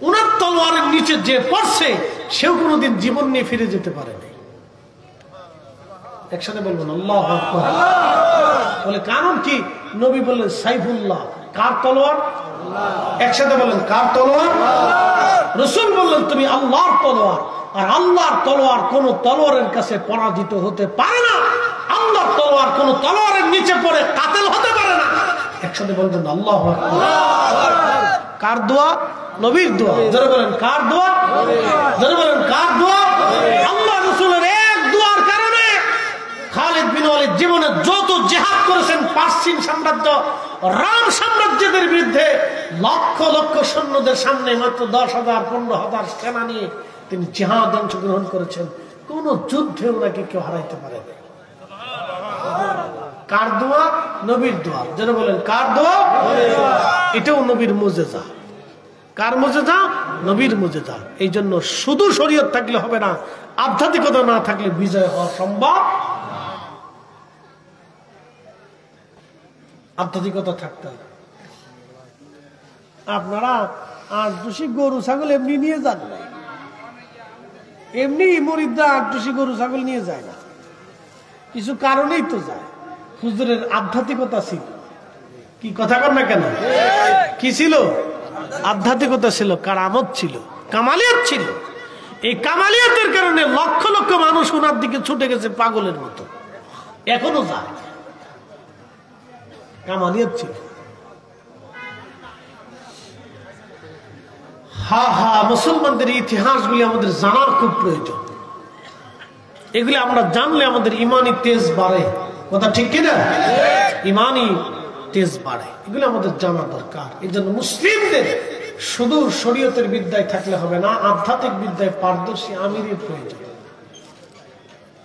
ওনার তলোয়ারের নিচে যে পড়ছে সেও কোনোদিন জীবন নিয়ে ফিরে যেতে পারে নাই। একসাথে বলবেন আল্লাহু আকবার। বলে কারণ কি? নবী বললেন সাইফুল্লাহ, কার তলোয়ার? একসাথে বলেন কার তলোয়ার? রাসূল বললেন তুমি আল্লাহর তলোয়ার, আর আল্লাহর তলোয়ার কোন তলোয়ারের কাছে পরাজিত হতে পারে না। আল্লাহর তলোয়ার কোন তলোয়ারের নিচে পড়ে কাতেল হতে পারে না। একসাথে বলবেন আল্লাহু আকবার। কার দোয়া? নবীর দোয়া। যারা বলেন কার দোয়া? যারা বলেন কার দোয়া? আল্লাহ রাসূলের এক দোয়ার কারণে খালিদ বিন ওয়ালিদ জীবনে যত জিহাদ করেছেন পার্সিয়ান সাম্রাজ্য, রোম সাম্রাজ্যের বিরুদ্ধে, লক্ষ লক্ষ সৈন্যদের সামনে মাত্র 10,000 15,000 সেনা নিয়ে তিনি জিহাদে অংশগ্রহণ করেছেন। কোন যুদ্ধে ওনাকে কেউ হারাইতে পারে না। কার দোয়া? নবীর দোয়া। যারা বলেন কার দোয়া? এটাও নবীর মুজিজা। কার মুজিজা? নবীর মুজিজা। এই জন্য শুধু শরীয়ত থাকলে হবে না, আধ্যাত্মিকতা না থাকলে বিজয় হওয়া সম্ভব। আধ্যাত্মিকতা থাকতে হবে। আপনারা আর দোষী গরু ছাগল এমনি নিয়ে যান না, এমনি মুরিদরা আর দোষী গরু ছাগল নিয়ে যায় না, কিছু কারণেই তো যায়। হুজুরের আধ্যাত্মিকতা ছিল। কি কথা কর না কেন? কি ছিল? আধ্যাত্মিকতা ছিল, কারামত ছিল, কামালিয়াত ছিল। এই কামালিয়াতের কারণে লক্ষ লক্ষ মানুষ ওনার দিকে ছুটে গেছে পাগলের মতো, এখনো যায়। কামালিয়াত ছিল। মুসলমানদের ইতিহাসগুলি আমাদের জানার খুব প্রয়োজন। এগুলি আমরা জানলে আমাদের ইমানি তেজ বাড়ে। কথা ঠিক কিনা? ইমানি তেজ বাড়ে, এগুলো আমাদের জানা দরকার। এই জন্য মুসলিমদের শুধু শরীয়তের বিদ্যায় থাকলে হবে না, আধ্যাত্মিক বিদ্যায় পারদর্শী আমিরের প্রয়োজন।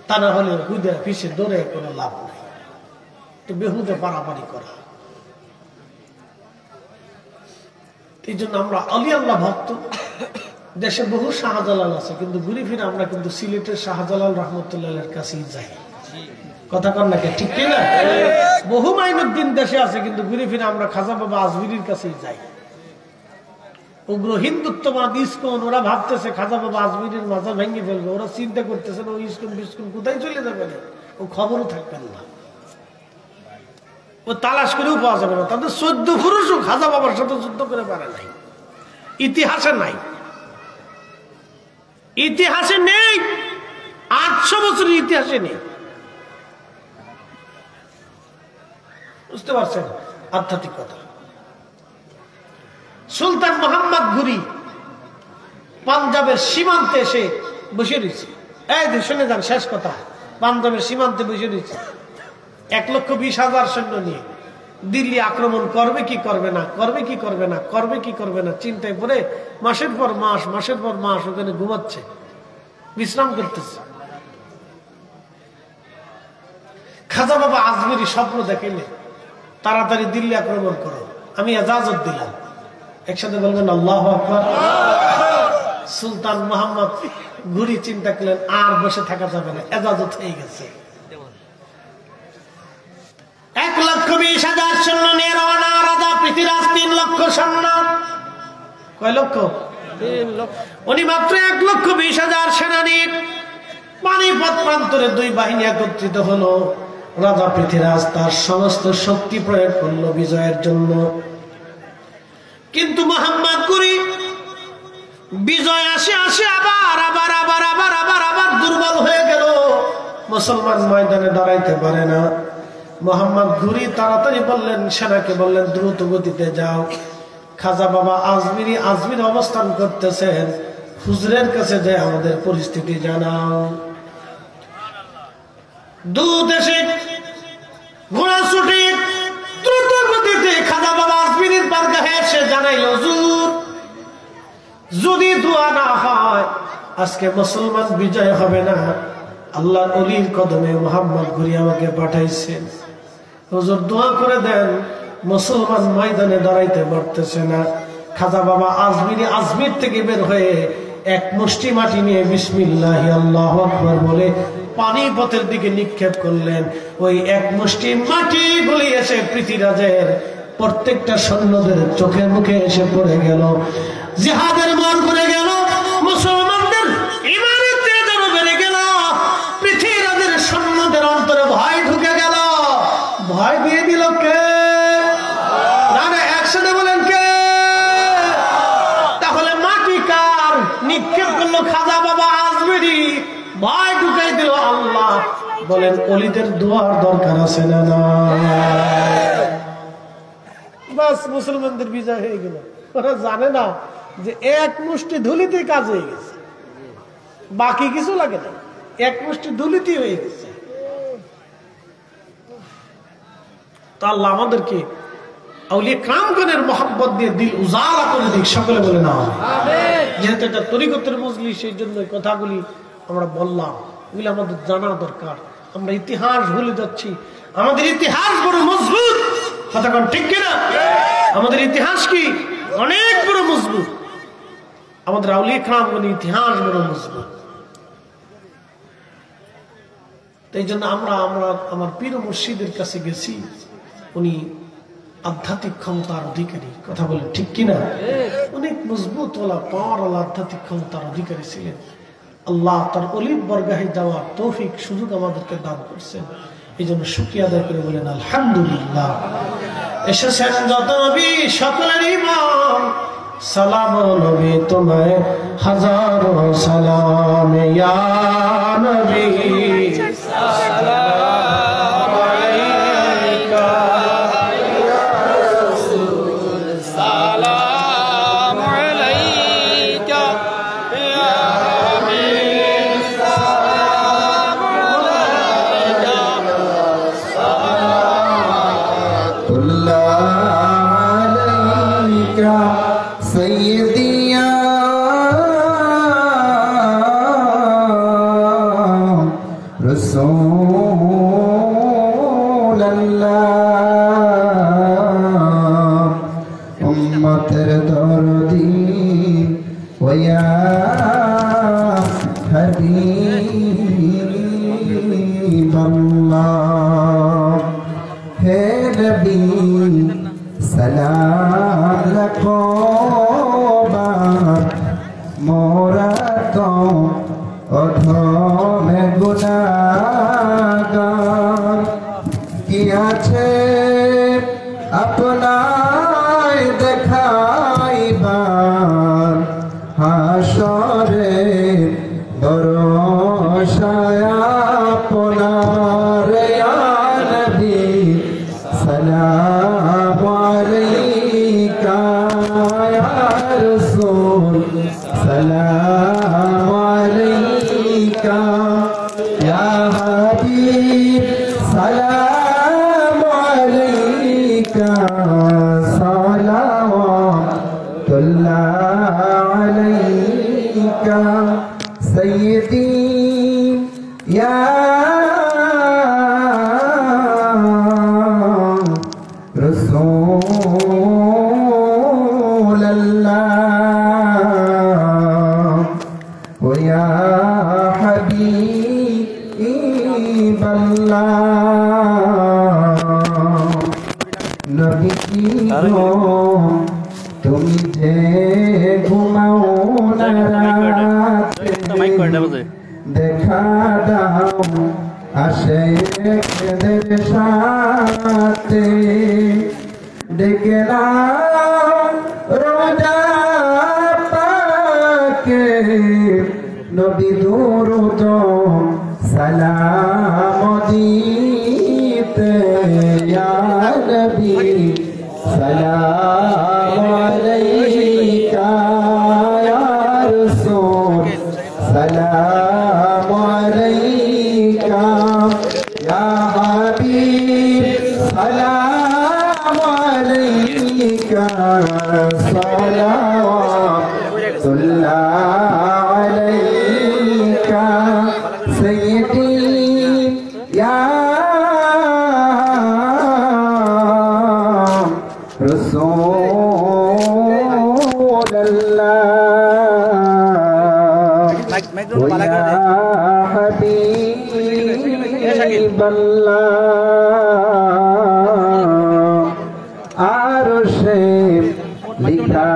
তা না হলে হুদে পিছে দৌড়ে কোনো লাভ নেই, তো বেহুদে পারাপারি করা। এই জন্য আমরা আলী আল্লাহ ভক্ত। দেশে বহু শাহজালাল আছে, কিন্তু ঘুরে ফিরে আমরা কিন্তু সিলেটের শাহজালাল রহমতুল্লাহের কাছেই যাই। কথা কন নাকি? ঠিক কিনা? বহু মাইনুদ্দিন দেশে আছে, কিন্তু ঘুরে ফিরে আমরা খাজা বাবা আজমিরির কাছেই যাই। উগ্র হিন্দুত্ববাদ ইসকন, ওরা ভাবতেছে খাজা বাবা আজমিরের মাজার ভেঙে ফেলবে। ওরা চিন্তা করতেছে না ও ইসকন বিস্কুন কোথায় চলে যাবে না, ও খবরও থাকবেন না, ও তালাশ করেও পাওয়া যাবে না। তাদের 14 পুরুষও খাজা বাবার সাথে যুদ্ধ করে পারে নাই, ইতিহাসে নাই, ইতিহাসে নেই, 800 বছরের ইতিহাসে নেই। বুঝতে পারছেন আধ্যাত্মিকতা? সুলতান মোহাম্মদ ঘুরি পাঞ্জাবের সীমান্তে এসে বসে রয়েছে। এই শুনে যান, শেষ কথা। পাঞ্জাবের সীমান্তে বসে রয়েছে 1,20,000 সৈন্য নিয়ে। দিল্লি আক্রমণ করবে কি করবে না, করবে কি করবে না, করবে কি করবে না চিন্তায় পড়ে মাসের পর মাস, মাসের পর মাস ওখানে ঘুমাচ্ছে, বিশ্রাম করতেছে। খাজা বাবা আজমিরি স্বপ্ন দেখাইলে তাড়াতাড়ি দিল্লি আক্রমণ করো, আমি এজাজত দিলাম। একসাথে বলবেন আল্লাহু আকবার। সুলতান মোহাম্মদ ঘুরি চিন্তা করলেন আর বসে থাকা যাবে না, এজাজত হয়ে গেছে। 1,20,000 সৈন্য নিয়ে রওনা। রাজা পৃথ্বীরাজ 3 লক্ষ সৈন্য। কয় লক্ষ? 3 লক্ষ। উনি মাত্র 1,20,000 সেনা নিয়ে পানিপথ প্রান্তরে 2 বাহিনী একত্রিত হলো। রাজা পৃথ্বীরাজ তার সমস্ত শক্তি প্রয়োগ করলো বিজয়ের জন্য, কিন্তু মোহাম্মদ ঘুরি বিজয় আসে আসে আবার আবার আবার আবার আবার আবার দুর্বল হয়ে গেল। মুসলমান ময়দানে দাঁড়াইতে পারে না। মোহাম্মদ ঘুরি তাড়াতাড়ি বললেন, সেনাকে বললেন দ্রুত গতিতে যাও। খাজা বাবা আজমির অবস্থান করতেছেন, হুজুরের কাছে যে আমাদের পরিস্থিতি জানাও। দূত এসে ঘোড়া ছুটি দ্রুত গতিতে খাজা বাবা আজমিরের বারগাহে এসে জানাইল, হুজুর যদি দোয়া না হয় আজকে মুসলমান বিজয় হবে না, আল্লাহর ওলির কদমে মুহাম্মদ ঘুরি আমাকে পাঠাইছেন। হুজুর দোয়া করে দেন, মুসলমান ময়দানে দাঁড়াইতে পারতেছে না। খাজা বাবা আজমির থেকে বের হয়ে এক মুষ্টি মাটি নিয়ে বিসমিল্লাহি আল্লাহু আকবার বলে পানিপথের দিকে নিক্ষেপ করলেন। ওই এক মুষ্টি মাটি গুলি এসে পৃথিবীরাজের প্রত্যেকটা সৈন্যদের চোখে মুখে এসে পড়ে গেল। জিহাদের মন করে গেল, মুসলমানদের ঈমানের তেজ আরো বেড়ে গেল, পৃথিবীরাজের সৈন্যদের অন্তরে ভয় ঢুকে গেল। ভয় দিয়ে দিল কে? না না, একসাথে বলেন কে? তাহলে মাটি কার? নিক্ষেপ করলো খাজা বাবা আজমিরি, ভয় ঢুকাই দিল আল্লাহ। বলেন ওলিদের দোয়ার দরকার আছে না? না, বাস মুসলমানদের বিজয় হয়ে গেল। ওরা জানে না যে এক মুষ্টি ধুলিতে কাজ হয়ে গেছে, বাকি কিছু লাগে না, এক মুষ্টি ধুলিতে হয়ে গেছে। তো আল্লাহ আমাদেরকে আউলিয়া কিরামগণের মহব্বত দিয়ে দিল উজালা করে দিক। সকলে বলে না আমিন। যেহেতু এটা তরিকতের মজলিস, সেই জন্য এই কথাগুলি আমরা বললাম, এগুলি আমাদের জানা দরকার। আমরা ইতিহাস ভুলে যাচ্ছি। আমাদের ইতিহাস বড় মজবুত, কথা কোন ঠিক কিনা? আমাদের ইতিহাস কি অনেক বড় মজবুত। আমাদের আউলিয়া কিরামগণের ইতিহাস বড় মজবুত। এই জন্য আমরা আমার পীর মুর্শিদের কাছে গেছি, উনি আধ্যাত্মিক ক্ষমতার অধিকারী। কথা বলেন ঠিক কিনা? অনেক মজবুত ওলা পাওয়ার ওলা আধ্যাত্মিক ক্ষমতার অধিকারী ছিলেন। আল্লাহ তার অলিদ বরগাহে যাওয়ার তৌফিক সুযোগ আমাদেরকে দান করছেন। এই জন্য শুকরিয়া আদায় করে বলেন আলহামদুলিল্লাহ। এসেছেন যত নবী সকলের ইমাম, সালাম নবী তোমায় হাজারো সালাম, ইয়া নবী সালাম আলাইকা, ইয়া রাসূল সালাম আলাইকা, ইয়া হাবিব সালাম আলাইকা, সালাতুল্লাহ আলাইকা সাইয়্যিদি ইয়া রাসূলুল্লাহ, উম্মতের দরদি ওয়া হাবিবাল্লাহ, হে নবী সালাম লাখো বার, মোরা তো অধমে গুনাহগার, কি আছে আপনায় দেখাইবার, হাসরে ভরসায় আপনার, ইয়া নবী সালাম আলাইকা, ইয়া রাসূল সালাম আলাইকা, ইয়া হাবিব সালাম আলাইকা, সালাওয়াতুল্লাহ আলাইকা সাইয়্যিদি ইয়া রাসূলুল্লাহ ওয়া ইয়া হাবিবাল্লাহ, নবী গো তুমি যে ঘুমাও না রাতে, দেখা দাও আশেকদের সাথে, ডেকে নাও রোজা পাকে, নবী দুরূদ সালাম দিতে, ইয়া নবী সালাম আলাইকা, ইয়া রাসূল সালাম আলাইকা, ইয়া হাবিব সালাম আলাইকা, سيدي يا رسول الله ويا حبيب الله আরশে লিখা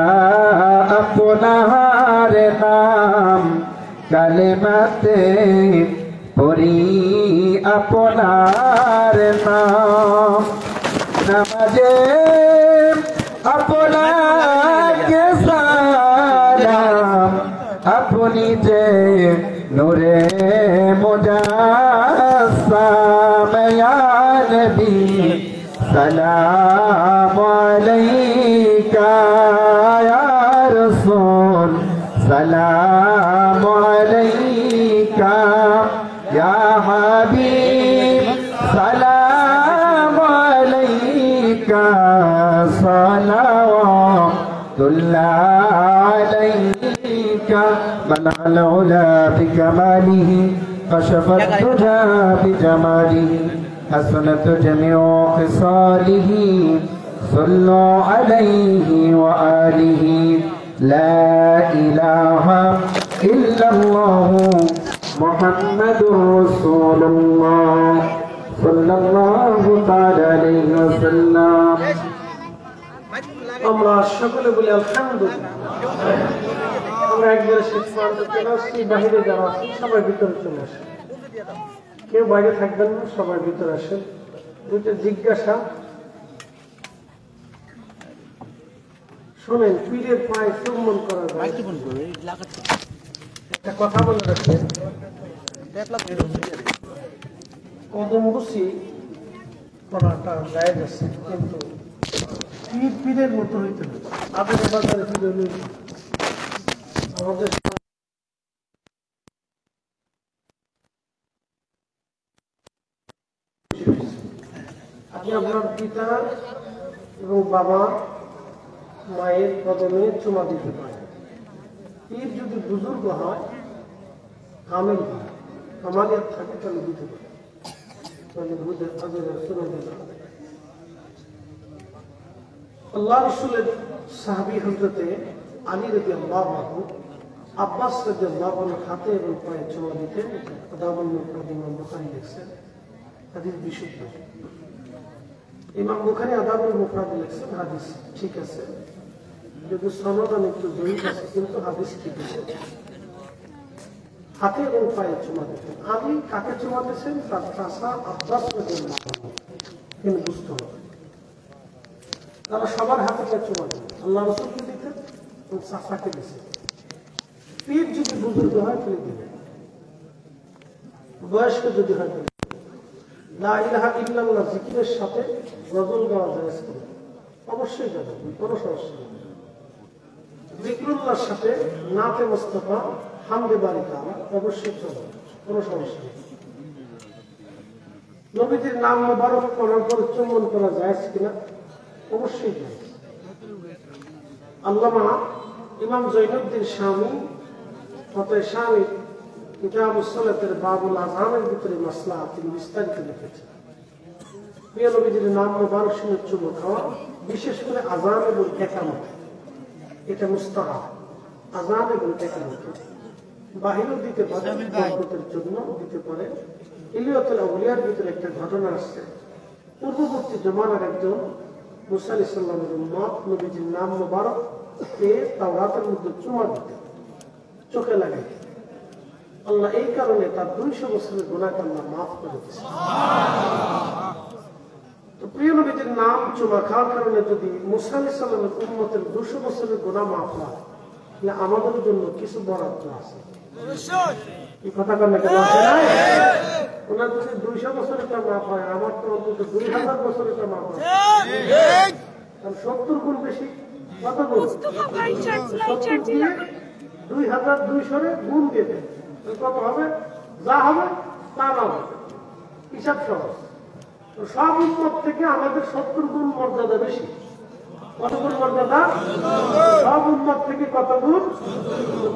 আপনার নাম কালেমাতে পড়ি আপনার নাম নামাজে আপনাকে সালাম আপনি যে নূরে মুজাসসাম ইয়া নবী সালাম আলাইকা ইয়া রাসূল সালাম আলাইকা ইয়া হাবিব সালাম আলাইকা সালাওয়াতুল্লাহ আলাইকা بلغ العلا بكماله كشف الدجى بجماله حسنت جميع خصاله صلوا عليه وآله لا إله إلا الله محمد رسول الله صلى الله تعالى عليه وسلم আমরা সকলে বলি আলহামদুলিল্লাহ। আমরা একবারে শেষ পর্যন্ত চলে আসছি, বাহিরে যারা আছি সবাই ভিতরে চলে আসে, কেউ বাইরে থাকবেন না, সবাই ভিতরে আসেন। দুটো জিজ্ঞাসা শোনেন, পীরের পায়ে চুম্বন করা যায়, একটা কথা বলে রাখেন, কদম বসি করাটা জায়েজ আছে, কিন্তু পীর পীরের মতো হইতে হবে। আবেদন বাজারে পীর আমাদের আপনি আপনার পিতা এবং বাবা মায়ের কদমে চুমা দিতে পারেন। পীর যদি বুজুর্গ হয়, কামেল হয়, কামালিয়াত থাকে, তাহলে দিতে পারে, তাহলে বুঝে শুনে দিতে হবে। আল্লাহ রাসূলের সাহাবী হযরতে আলী রাদিয়াল্লাহু আনহু আব্বাস রাদিয়াল্লাহু আনহু হাতে এবং পায়ে চুমা দিতেন। আদাবুল মুফরাদ ইমাম বুখারী লিখছেন, হাদিস বিশুদ্ধ। ইমাম বুখারী আদাবুল মুফরাদ লিখছেন, হাদিস ঠিক আছে, যদি সনদ একটু জয়ীফ আছে, কিন্তু হাদিস ঠিক আছে। হাতে এবং পায়ে চুমা দিতেন। আলী কাকে চুমা দিয়েছেন? তার চাচা আব্বাস রাদিয়াল্লাহু আনহু। কিন্তু বুঝতে হবে, তারা সবার হাতে পায়ে চুমা দিতেন। আল্লাহ রাসূলকে দিতেন এবং চাচাকে দিতেন। পীর যদি বুজুর্গ হয় তাহলে দিবেন, বয়স্ক যদি হয় তাহলে লা ইলাহা ইল্লাল্লাহ জিকিরের সাথে গজল গাওয়া জায়েজ করে, অবশ্যই যাবে, কোনো সমস্যা নেই। যিকরুল্লাহর সাথে নাতে মুস্তাফা হামদে বারি গাওয়া অবশ্যই চলবে, কোনো সমস্যা নেই। নবীজির নাম মোবারক করার পর চুম্বন করা জায়েজ কিনা? অবশ্যই জায়েজ। আল্লামা ইমাম জৈনুদ্দিন শামী ফতোয়া শামী কিতাবুস সালাতের বাবুল আযানের ভিতরে মাসলা তিনি বিস্তারিত লিখেছেন। প্রিয় নবীজির নাম মোবারক শুনে চুমো খাওয়া, বিশেষ করে আযান এবং ইকামত, এটা মুস্তাহাব। আযান এবং ইকামত বাহিরও দিতে পারে, বরকতের জন্য দিতে পারে। ইলিয়াতুল আউলিয়ার ভিতরে একটা ঘটনা আসছে। পূর্ববর্তী জমানার একজন মুসা আলাইহিস সালামের উম্মত নবীজির নাম মোবারক পেয়ে তাওরাতের মধ্যে চুমা দিতে, চোখে লাগাইতে। আল্লাহ এই কারণে তার 200 বছরের গুনাহকে আল্লাহ মাফ করে দিয়েছে। তো প্রিয় নবীজির নাম চুমা খাওয়ার কারণে যদি মুসা আলাইহিস সালামের উম্মতের 200 বছরের গুনাহ মাফ হয়, তাহলে আমাদের জন্য কিছু বরাদ্দ আছে। এই কথা কেন আছে না? ওনার যদি 200 বছরের টা মাফ হয়, আমার তো অন্তত 2000 বছরের টা মাফ হয়, কারণ 70 গুণ বেশি। কত গুণ? 2200 গুণ দিয়ে দেন, কত হবে? যা হবে তা না হবে, হিসাব সহজ। সব উম্মত থেকে আমাদের 70 গুণ মর্যাদা বেশি। কত গুণ মর্যাদা? সব উম্মত থেকে কত গুণ?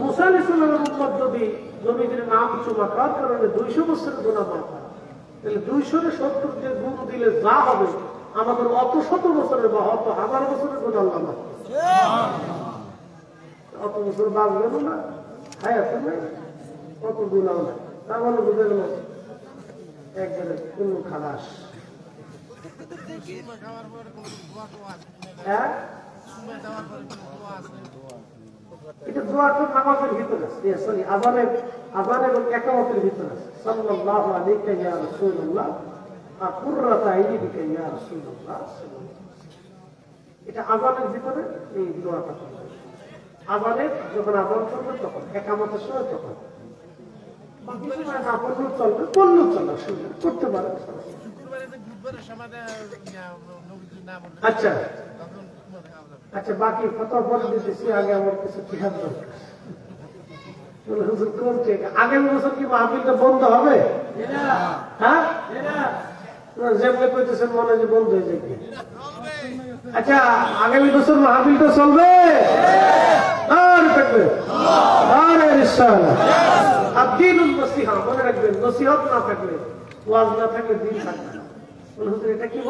মুসা আলাইহিস সালামের উম্মত যদি জমিদের নাম চুমা খাওয়ার কারণে 200 বছরের গুনাহ মাফ হয়। তাহলে 270 যে গুণ দিলে যা হবে আমাদের অত শত বছরের বা অত হাজার বছরের গুনাহ আল্লাহ মাফ করে। অত বছর বাঁচবেন না, হায়াত নেই, অত গুনাহ নাই। তার মানে বুঝে গেল একবারে কোন খালাস। হ্যাঁ, এটা দোয়াটা নামাজের ভিতরে আছে, সরি আযান এবং ইকামতের ভিতরে আছে। সাল্লাল্লাহু আলাইহি ইয়া রাসূলুল্লাহ কুররাতু আইনি বিকা ইয়া রাসূলুল্লাহ। এটা আযানের ভিতরে এই দোয়াটা করবে। আযানের যখন আযান করবে তখন, ইকামতের সময় তখন। বাকি সময় না পড়লেও চলবে, পড়লেও চলবে, করতে পারে। আচ্ছা আচ্ছা, বাকি কত বলে দিতেছি, আগে আমার কিছু টিহার দরকার। আগামী বছর কি মাহফিলটা বন্ধ হবে? হ্যাঁ, যেমনি কইতেছেন মনে যে বন্ধ হয়ে যাবে। আচ্ছা, আগামী বছর মাহফিলটা চলবে? আর থাকবে, আর ইনশাআল্লাহ। আর দিনুল নসিহা মনে রাখবেন, নসিহত না থাকলে, ওয়াজ না থাকলে দিন থাকবে না। এটা কি